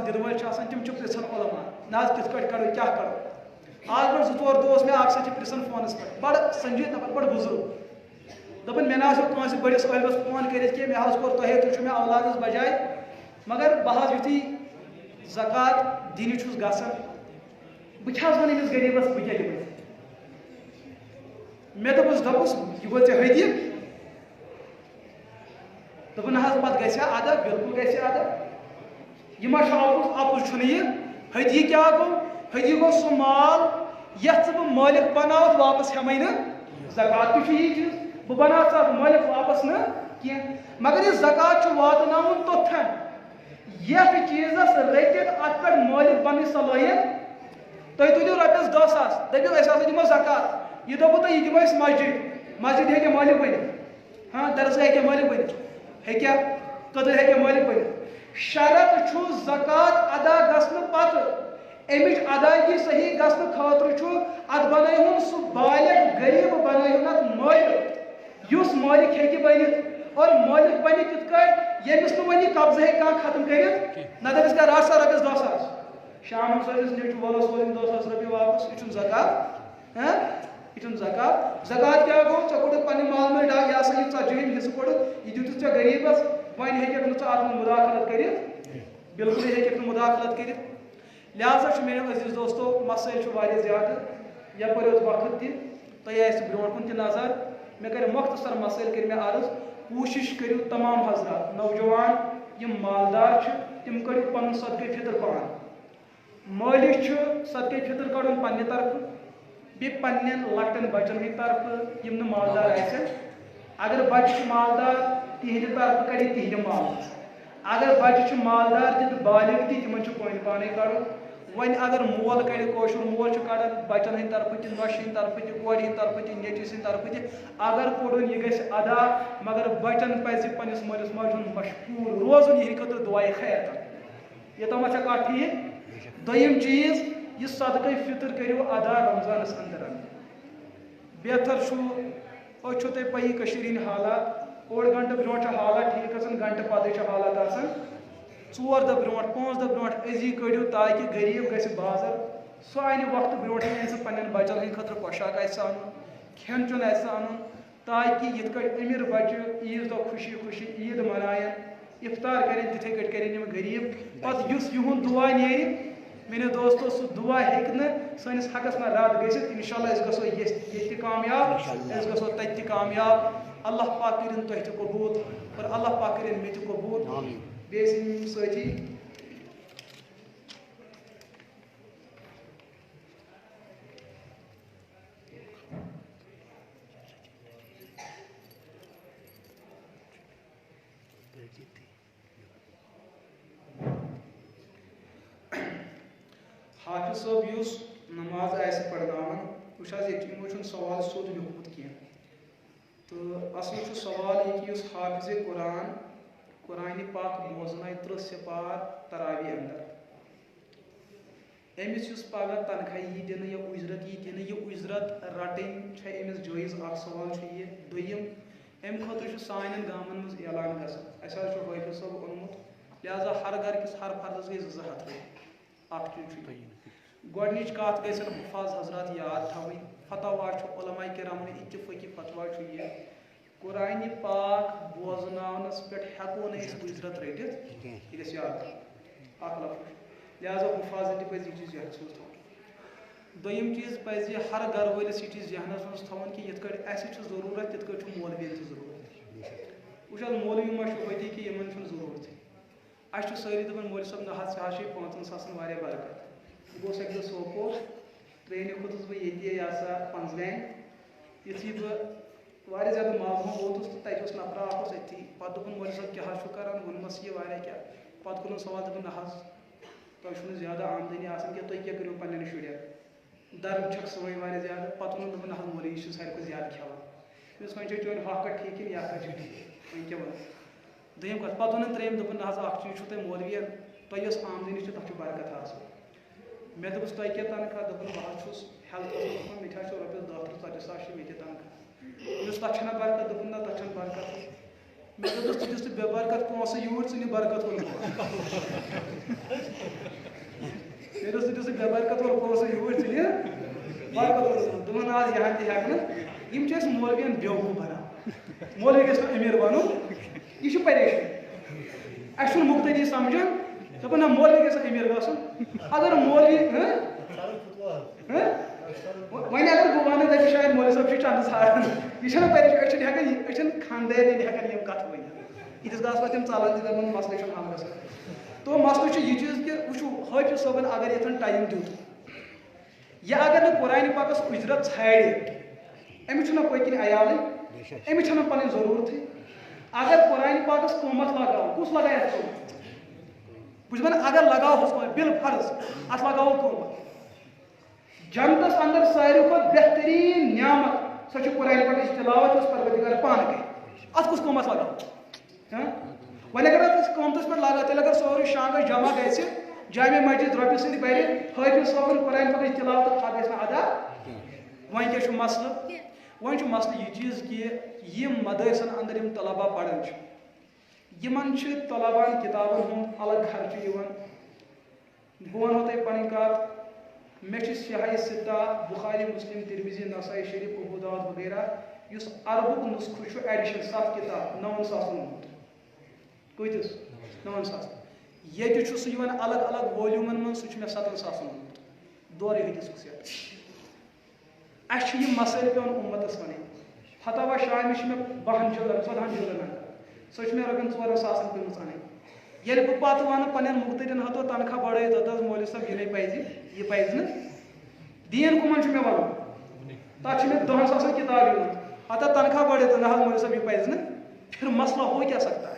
دل ول تم پرسان علما نا کت پہ کرو کیا کرو آج پہ زٕ ژور دۄہ مےٚ اکھ سۭتۍ پرژھان فونس پہ بڑ سنجیدہ نفر بڑ بزرگ دپان مےٚ نہ کٲنٛسہِ بٔڑِس عٲلمس فون کٔرِتھ کینٛہہ مےٚ حظ کوٚر تۄہے تُہۍ چھِو مےٚ اولادس بجاے مگر بہٕ حظ یُتھُے زکات دِنہِ چھُس گژھان بہٕ کیٛاہ حظ وَنہٕ أمِس غریٖبس بہٕ کیٛاہ دِمس مےٚ دوٚپُس یہِ گوٚو ژےٚ ہدیہِ دوٚپُن نہ حظ پتہٕ گژھِ ادا بِلکُل گژھِ ادا یہِ ما چھُ اپُز چھُنہٕ یہِ ہدیہِ کیٛاہ گوٚو ہدیہِ گوٚو سُہ مال یتھ ژٕ بہٕ مٲلک بناوتھ واپس ہٮ۪مٕے نہٕ زکات تہِ چھُ یی چیٖز بہٕ بناوٕ ژٕ مٲلک واپس نہٕ کینٛہہ مگر یہِ زکات چھُ واتناوُن توٚتھن یتھ چیٖزس رٔٹِتھ اتھ پٮ۪ٹھ مٲلک بننٕچ صلٲحیت تُہۍ تُلِو رۄپیس 10,000 دٔپِو أسۍ ہسا دِمو زکات یہِ دوٚپوٕ تۄہہِ یہِ دِمو أسۍ مسجد ہیٚکہِ مٲلک بٔنِتھ ہاں درسگاہ ہیٚکہِ مٲلک بٔنِتھ ہیٚکیٛاہ قدر ہیٚکہِ مٲلک بٔنِتھ شرط چھُ زکات ادا گژھنہٕ پتہٕ امچ ادائیگی صحیح گژھنہٕ خٲطرٕ چھُ اتھ بنٲیہُن سُہ بالغ غریب بنٲیہُن اتھ مٲلک یُس مٲلک ہیٚکہِ بٔنِتھ اور مٲلک بنہِ تِتھ کٲٹھۍ ییٚمِس نہٕ وۄنۍ یہِ قبضہٕ ہیٚکہِ کانٛہہ ختم کٔرِتھ نہ دٔپِس کر رٹ سا رۄپیس 10,000 شامس سٲنِس نیٚچوۍ وولس سوز یِم 10,000 رۄپیہِ واپس یہِ چھُنہٕ زکات یہ چھُنہٕ زکات زکات کیٛاہ گوٚو ژےٚ کوٚڑُتھ پننہِ مال منٛز ڈاے یہِ ہسا یہِ ژتجِہِم حصہٕ کوٚڑُتھ یہِ دِتُتھ ژےٚ غریٖبس وۄنۍ ہیٚککھ نہٕ ژٕ اتھ منٛز مُداخلت کٔرِتھ بالکُلٕے ہیٚککھ نہٕ مُداخلت کٔرِتھ لہذا میٲنۍ عزیز دوستو مسائل چھُ واریاہ زیادٕ یپٲرۍ اوس وقت تہِ تۄہہِ آسہِ برونٛٹھ کُن تہِ نظر مےٚ کَرِ مۄختصر مسائل کٔرۍ مےٚ عرض کوٗشِش کٔرِو تمام حضرات نوجوان یِم مالدار چھِ تِم کٔڑِو پنُن صدقے فطر پان مٲلِس چھُ صدقے فطر کڑُن پننہِ طرفہٕ بیٚیہِ پننٮ۪ن لۄکٹٮ۪ن بچن ہٕنٛدِ طرفہٕ یِم نہٕ مالدار آسن اگر بچہِ چھُ مالدار تِہنٛدِ طرفہٕ کڑِ تِہنٛدِ مال اگر بچہِ چھُ مالدار تہِ تہٕ بالغ تہِ تِمن چھُ پانہٕ پانے کڑُن وۄنۍ اگر مول کڑِ کٲشُر مول چھُ کڑان بچن ہٕنٛدِ طرفہٕ تہِ نۄشہِ ہٕنٛدِ طرفہٕ تہِ کورِ ہٕنٛدِ طرفہٕ تہِ نیٚچوِس ہٕنٛدِ طرفہٕ تہِ اگر کوٚڑُن یہِ گژھِ ادا مگر بچن پزِ پننِس مٲلِس ماجہِ ہُنٛد مشغوٗل روزُن یِہنٛدِ خٲطرٕ دُعاے خیر یوٚتام چھا کتھ ٹھیٖک دوٚیِم چیٖز یہِ صدقے فطر کٔرِو ادا رمضانس انٛدر بہتر چھُ أسۍ چھو تۄہہِ پَیی کٔشیٖرِ ہٕنٛدۍ حالات اوٚڑ گنٹہٕ برونٛٹھ چھِ حالات ٹھیٖک گژھان گنٹہٕ پتہٕ چھِ حالات آسان 4 دۄہ برونٛٹھ 5 دۄہ برونٛٹھ أزی کٔڑِو تاکہِ غریٖب گژھِ بازر سُہ اَنہِ وقتہٕ برونٛٹھٕے أنۍ سُہ پننٮ۪ن بچن ہٕنٛدِ خٲطرٕ پۄشاک آسہِ انُن کھٮ۪ن چٮ۪وٚن آسہِ انُن تاکہِ یِتھ کٲٹھۍ أمیٖر بچہِ عیٖذ دۄہ خوشی خوشی عیٖد مناین افطار کرن تِتھے کٲٹھۍ کرن یِم غریٖب پتہٕ یُس یِہُنٛد دُعا نیرِ میٲنِو دوستو سُہ دُعا ہیٚکہِ نہٕ سٲنِس حقس منٛز رد گٔژھِتھ انشاءاللہ أسۍ گژھو ییٚتہِ تہِ کامیاب أسۍ گژھو تتہِ تہِ کامیاب اللہ پاک کٔرِنۍ تۄہہِ تہِ قبوٗل اور اللہ پاک کٔرِنۍ مےٚ تہِ قبوٗل بیٚیہِ ٲسۍ یِم سٲتھی حافظ صٲب یُس نماز آسہِ پرناوان وٕچھ حظ ییٚتہِ یِمو چھُنہٕ سوال سیوٚد لیوٗکھمُت کینٛہہ تہٕ اصل چھُ سوال یہِ کہِ یُس حافظ قرآن قرآنہِ پاک بوزنایہِ 30 سپار تراوی انٛدر أمِس یُس پگہہ تنخواہ یی دِنہٕ یا اُجرت یی دِنہٕ یہِ اُجرت رٹٕنۍ چھےٚ أمِس جٲیِز اکھ سوال چھُ یہِ دوٚیِم امہِ خٲطرٕ چھُ سانٮ۪ن گامن منٛز اعلان گژھان اَسہِ حظ چھُ حٲفظ صٲب اوٚنمُت لہذا ہر گرٕ کِس ہر فردس گٔے 200 رۄپیہِ اکھ چیٖز چھُ گۄڈنِچ کتھ گژھن حُفاظ حضرات یاد تھاوٕنۍ فتوا چھُ علماء کرامن اتفٲقی فتوا چھُ یہِ قرآنہِ پاک بوزناونس پٮ۪ٹھ ہٮ۪کو نہٕ أسۍ اُجرت رٔٹِتھ یہِ گژھِ یاد تھاوُن اکھ لفظ لہذا حُفاظن تہِ پزِ یہِ چیٖز ذہنس منٛز تھاوُن دوٚیِم چیٖز پزِ ہر گرٕ وٲلِس یہِ چیٖز ذہنس منٛز تھاوُن کہِ یِتھ کٲٹھۍ اَسہِ چھُ ضروٗرت تِتھ کٲٹھۍ چھُ مولوِین تہِ ضروٗرت وٕچھ حظ مولوی ما چھُ ؤتی کہِ یِمن چھُنہٕ ضروٗرتھٕے اَسہِ چھُ سٲری دپان مولوی صٲب نہ حظ ژےٚ حظ چھُے 5 ساسن واریاہ برکت بہٕ گوٚوُس اَکہِ دۄہ سوپور ٹرینہِ کھوٚتُس بہٕ ییٚتی یہِ ہسا پنٛزگامہِ یُتھُے بہٕ واریاہ زیادٕ مالہٕ ووتُس تہٕ تَتہِ اوس نفرا اکھ اوس أتھی پتہٕ دوٚپُن مولوی صٲب کیٛاہ حظ چھُو کران ووٚنمَس یہِ واریاہ کیٛاہ پتہٕ کوٚرُن سوال دوٚپُن نہ حظ تھی زیادہ آمدنی آسان کہ تھی کیا کرو پنن شرین درد چھک سوئی واریاہ زیادہ پتہ ووٚن دوٚپُن نہ مولوی یہ ساروی کھۄتہٕ زیادہ کھٮ۪وان وۄنۍ چھِ چون ہۄکھ کَتھ ٹھیٖک کِنہٕ یہِ کَتھ چھِ ٹھیٖک وۄنۍ کیٛاہ وَنو دوٚیِم کَتھ پَتہٕ ووٚنُن ترٛیٚیِم دوٚپُن نہ حظ اَکھ چیٖز چھُو تۄہہِ مولوِیَن تۄہہِ یۄس آمدنی چھِ تَتھ چھُ برکت آسان مےٚ دوٚپُس تۄہہِ کیٛاہ تنخواہ دوٚپُن بہٕ حظ چھُس ہیلتھَس منٛز مےٚ تہِ حظ چھُ رۄپیَس 10-30-40 ساس چھِ مےٚ تہِ تنخواہ مےٚ دوٚپُس تَتھ چھَنہ برکت دوٚپُن نہ تَتھ چھَنہٕ برکت مےٚ دوٚپُس ژٕ دِژ بے برکت پونٛسہٕ یوٗرۍ ژٕ نہِ برکت وول مےٚ دوٚپُس ژٕ دِژ بے برکت وول پونٛسہٕ یوٗرۍ ژٕ نہِ برکت وول دوٚپُن آز یہِ ہن تہِ ہٮ۪کہٕ نہٕ یِم چھِ أسۍ مولوِیَن بیوقوٗف بَناوان مولوی گژھِ نہٕ أمیٖر بَنُن یہِ چھُ پریشٲنی اَسہِ چھُنہٕ مُقتدی سَمجھان دَپان نہ مولوی گژھِ نہٕ أمیٖر گژھُن اگر مولوی وۄنۍ اگر بہٕ وَنہٕ دَپہِ شاید مولوی صٲب چھُ چنٛدٕ ژھانڈان یہِ چھَنہٕ پریشٲنی أسۍ چھِنہٕ ہٮ۪کان أسۍ چھِنہٕ خانٛدٲرۍ ہٮ۪کان یِم کَتھٕ ؤنِتھ ییٖتِس کالَس پَتہٕ تِم ژَلان تہِ دَپان مسلہٕ چھُنہٕ حل گژھان تو مسلہٕ چھُ یہِ چیٖز کہِ وٕچھِو حٲفِظ صٲبَن اگر ییٚتھَن ٹایم دیُت یہِ اگر نہٕ قرآنِ پاکَس اُجرت ژھانڈِ أمِس چھُنہ پٔتۍ کِنۍ عیالٕے أمِس چھَنہٕ پَنٕنۍ ضروٗرتھٕے اگر قرآنِ پاکَس قۭمَتھ لگاوو کُس لگایہِ اَتھ قۭمَتھ بہٕ چھُس وَنان اگر لگاوہوس بِل فرض اَتھ لگاوو قۭمَتھ جنتَس اندر ساروی کھۄتہٕ بہتریٖن نعمت سۄ چھِ قرآنِ پاکٕچ تِلاوت یۄس پروردگار پانہٕ کَرِ اَتھ کُس قۭمَتھ لگاوو وۄنۍ اگر اَتھ أسۍ قۭمتَس پٮ۪ٹھ لگاو تیٚلہِ اگر سورُے شانٛگَس جمع گژھِ جامع مسجد رۄپیہِ سۭتۍ بَرِ حٲفِظ صٲبُن قرآنِ پاکٕچ تِلاوتُک حق گژھِ نہٕ ادا وۄنۍ کیٛاہ چھُ مسلہٕ وۄنۍ چھُ مسلہٕ یہِ چیٖز کہِ یِم مدارسَن اندر یِم طلبا پَران چھِ یِمن چھِ طلبان کِتابن ہُنٛد الگ خرچہٕ یِوان بہٕ وَنہو تۄہہِ پَنٕنۍ کَتھ مےٚ چھِ صحیح سِتا بُخاری مُسلم ترمذی نسائی شریف ابو داؤد وغیرہ یُس عربُک نُسخہٕ چھُ ایڈِشن 7 کِتاب 9,000 اوٚنمُت کۭتِس 9,000 ییٚتہِ چھُ سُہ یِوان الگ الگ وولیوٗمن منٛز سُہ چھُ مےٚ 7,000 اوٚنمُت دورے ہٕتِس سیٹ اَسہِ چھِ یِم مسٲیل پیٚوان اُمتَس وَنٕنۍ فتوا شامی چھِ مےٚ 12 جلدن 14 جلدن اندر سۄ چھِ مےٚ رۄپیَن 4 ساسن پیٚمٕژ اَنٕنۍ ییٚلہِ بہٕ پَتہٕ وَنہٕ پنٛنٮ۪ن مُقتدِین ہَتو تنخواہ بَڑٲیِتھ توٚت حظ مولوی صٲب یہِ نَے پَزِ یہِ پَزِ نہٕ دیٖن کٕمَن چھُ مےٚ وَنُن تَتھ چھِ مےٚ 10 ساسن کِتاب یِوان ہَتہٕ تنخواہ بَڑٲیِتھ نہ حظ مولوی صٲب یہِ پَزِ نہٕ پھر مسلہ ہو کیٛاہ سکتا ہے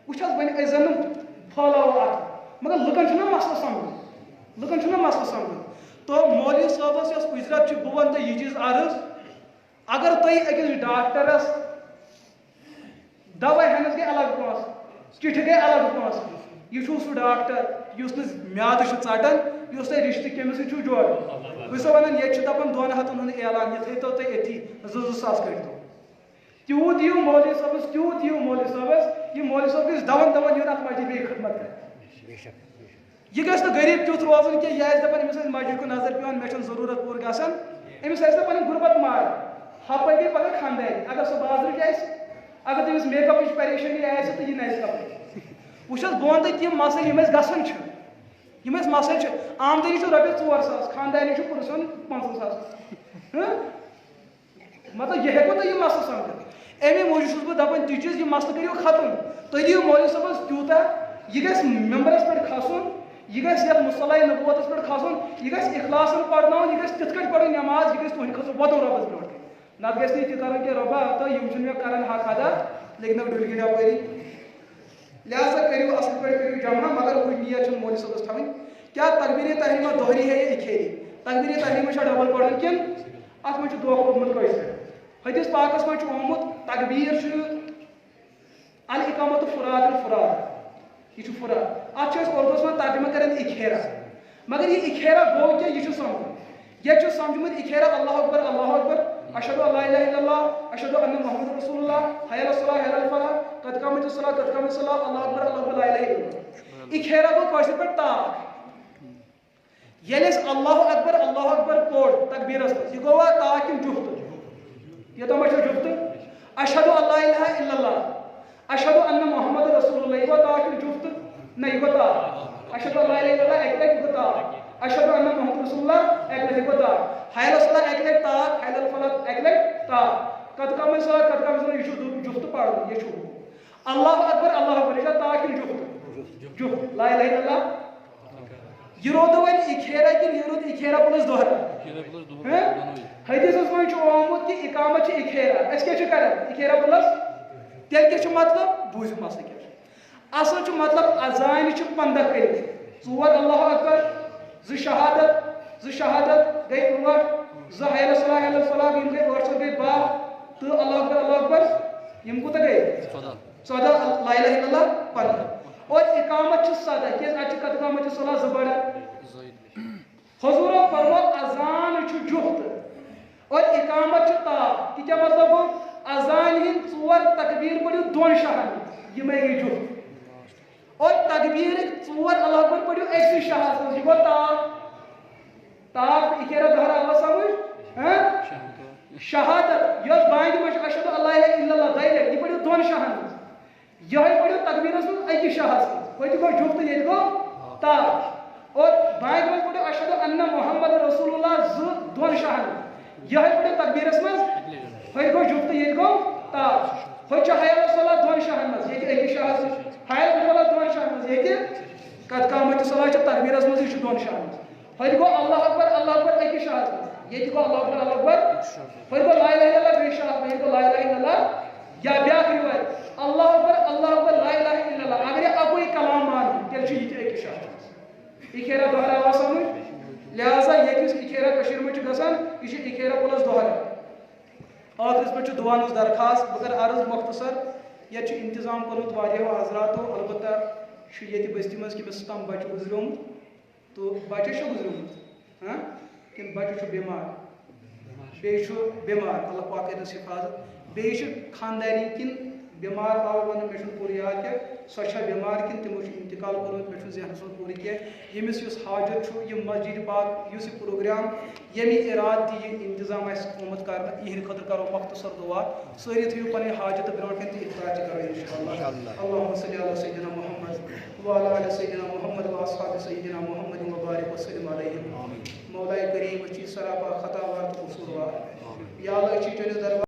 وٕچھ حظ وۄنۍ أسۍ زَن نہٕ پھٲلاوو اَتھ مگر لُکَن چھُنہ مسلہٕ سَمجُن لُکَن چھُنہ مسلہٕ سَمجُن تو مولوی صٲبَس یۄس اُجرت چھِ بہٕ وَنہٕ تۄہہِ یہِ چیٖز عرض اگر تۄہہِ أکِس ڈاکٹرَس دوا ہٮ۪نَس گٔے الگ پونٛسہٕ چِٹھِ گٔے الگ پونٛسہٕ یہِ چھُو سُہ ڈاکٹر یُس نہٕ میادٕ چھُ ژَٹان یُس تۄہہِ رِشتہٕ کٔمِس سۭتۍ چھُو جوڑان بہٕ چھُسو وَنان ییٚتہِ چھِ دَپان 2 ہَتَن ہُنٛد اعلان یہِ تھٲیتو تُہۍ أتھی 2 ساس کٔرۍتو تیوٗت دِیِو مولوی صٲبَس تیوٗت دِیِو مولوی صٲبَس یہِ مولوی صٲب گژھِ دَوان یُن اَتھ مسجد بیٚیہِ خدمت کَرِ یہِ گژھِ نہٕ غریٖب تیُتھ روزُن کینٛہہ یہِ آسہِ دَپان أمِس آسہِ مسجد کُن نظر پیٚوان مےٚ چھَنہٕ ضروٗرت پوٗرٕ گژھان أمِس آسہِ نہٕ پَنٕنۍ غُربت مار ہَپٲرۍ گٔے پَگاہ خانٛدارِ اگر سُہ بازرٕچ آسہِ اگر تٔمِس میک اپٕچ پریشٲنی آسہِ تہٕ یہِ نَژِ کَپٲرۍ وٕچھ حظ بہٕ وَنہٕ تۄہہِ تِم مسٲیل یِم اَسہِ گژھان چھِ یِم اَسہِ مسٲیل چھِ آمدنی چھِ رۄپیَس 4 ساس خانٛدارنہِ چھُ پٕرسُن 50 ساس مطلب یہِ ہیٚکوٕ تُہۍ یہِ مسلہٕ سَمجھِتھ اَمے موٗجوٗب چھُس بہٕ دَپان تہِ چیٖز یہِ مسلہٕ کٔرِو ختم تُہۍ دِیِو مولوی صٲبَس تیوٗتاہ یہِ گژھِ ممبرَس پٮ۪ٹھ کھسُن یہِ گژھِ یَتھ مُصلیٰ نبوتَس پٮ۪ٹھ کھسُن یہِ گژھِ اخلاصن پَرناوُن یہِ گژھِ تِتھ کٔٹھۍ پَرٕنۍ نٮ۪ماز یہِ گژھِ تُہٕنٛدِ خٲطرٕ وۄتھُن رۄبَس برونٛٹھ کَنۍ نَتہٕ گژھِ نہٕ یہِ تہِ کَرُن کہِ رۄبا تہٕ یِم چھِنہٕ مےٚ کَران حق ادا لیکِن ڈُلۍ گٔے اَپٲری لہٰذا کٔرِو اَصٕل پٲٹھۍ کٔرِو جمع مگر ہُہ نیت چھَنہٕ مولوی صٲبَس تھاوٕنۍ کیٛاہ تقبیٖرِ تحریٖمہ دوہری ہے یا اِکھیری تقبیٖرِ تحریٖمہ چھا ڈبل پَرُن کِنہٕ اَتھ منٛز چھُ دھوکہٕ کوٚرمُت کٲنٛسہِ پٮ۪ٹھ حدیث پاکَس منٛز چھُ آمُت تقبیٖر چھُ الاقامۃ فراد الفراد یہِ چھُ فراد اَتھ چھِ أسۍ اُردوَس منٛز ترجمہ کَران اِکھیرا مگر یہِ اِکھیرا گوٚو کیٛاہ یہِ چھُ سَمجھُن ییٚتہِ چھُ سَمجھمُت اِکھیرا اللہ اکبر اشہدُ اللہ الہ الا اللہ اشہدُ انہ محمد رسول اللہ حی علی الصلاۃ حی علی الفلاح قد قامت الصلاۃ قد قامت الصلاۃ اللہ اکبر لا الہ الا اللہ اِکھیرا گوٚو کٲشِرۍ پٲٹھۍ تاک ییٚلہِ أسۍ اللہ اکبر پوٚر تقبیٖرَس منٛز یہِ گوٚوا تاک کِنہٕ جُفتہٕ یوٚتام ما چھُ جُفتہٕ اشہدُ اللہ الہ الا اللہ اشہدُ انہ محمد رسول اللہ یہِ گوٚو تاک کِنہٕ جُفتہٕ نہ یہِ گوٚو تاک اشہدُ اللہ الہ الا اللہ اَکہِ لَٹہِ یہِ گوٚو تاک اشہدُ انہ محمد رسول اللہ اَکہِ لَٹہِ یہِ گوٚو تاک حی علی الصلاۃ اَکہِ لَٹہِ تاک حی علی الفلاح اَکہِ لَٹہِ تاک قد قامت الصلاۃ قد قامت الصلاۃ یہِ چھُ جُفتہٕ پَرُن یہِ چھُ اللہ اکبر یہِ چھا تاک کِنہٕ جُفتہٕ جُفتہٕ لا الہ الا اللہ یہ روٗد وۄنۍ اِکھیرا کِنہٕ یہِ روٗد اِکھیرا پٕلس دوہرا حدیثس منٛز چھُ آمُت کہِ اِقامت چھِ اِکھیرا أسۍ کیٛاہ چھِ کران اِکھیرا پٕلس تیٚلہِ کیٛاہ چھُ مطلب بوٗزِو مسلہٕ کیٛاہ چھُ اصل چھُ مطلب اذانہِ چھِ 15 کٔرِتھ ژور اللہ اکبر ز شہادت گئی 8 ز حی الصلاح یم گئی 8 گئی 12 تو اللہ اکبر یم کوتا گئی 14 لا الہ الا اللہ 15 اور اقامت چھ 7 کیاز اچ کت اقامت چھ صلاح زبر حضور فرمو اذان چھ جفت اور اقامت چھ تا کہ کیا مطلب ہو اذان ہن 4 تکبیر پڑھو 2 شہر یہ میں گئی جفت اور تکبیر 4 اللہ اکبر پڑھو ایک شہر یہ گو تاپ اکیرا دہرا آواز سمجھ ہاں شہادت یہ بانگ میں اشہد اللہ الہ الا اللہ دائرہ یہ پڑھو 2 شہر یہ پڑھو تکبیر اس ایک شہر کوئی تو جفت یہ گو تاپ اور بانگ میں پڑھو اشہد ان محمد رسول اللہ 2 شہر یہ پڑھو تکبیر اس میں گو جفت یہ گو تاپ ہوئی حی الصلاۃ 2 شہر مز یہ ایک شہر حی الصلاۃ 2 شہر مز یہ قد قامت صلاۃ تکبیر اس مز یہ 2 شہر ہوئی گو اللہ اکبر ایک شہر مز یہ گو اللہ اکبر ہوئی گو لا الہ الا اللہ بے شہر ہوئی گو لا الہ الا اللہ یا بیاکھ روایت اللہ اکبر لا الہ الا اللہ اگر یہ اکوئی کلام مان تیل چھ یہ ایک شہر اکیرا دوہرا آواز سمجھ لہذا یہ کس اکیرا کشیر میں گسان یہ اکیرا پلس دوہرا آخرس پہ دعان ہز درخواست بگر عرض مختصر یہ انتظام کورمت واریاہو حضراتو البتہ یہ بستی مز کمس تام بچہ گزریومت تو بچہ گزریومت ہاں کن بچہ بیمار بیمار اللہ پاک کرنس حفاظت بیٚیہِ خاندانی کن بیمار آو ون مے پور یاد کہ سو بیمار کن تمو انتقال کورمت مے ذہنس من پور کی یمس یس حاجت یہ مسجد پاک اس پروگرام یمی اراد یہ انتظام آمت کر یہ خاطر کرو مختصر دعا ساری تھو پن حاجت برو کن تو افطار کرو انشاءاللہ اللهم صل علی سیدنا محمد وعلى ال سیدنا محمد واصحاب سیدنا محمد وبارک وسلم علیہم مولا کریم وچی سراپا خطا وار قصور وار یا اللہ چی چلے دربار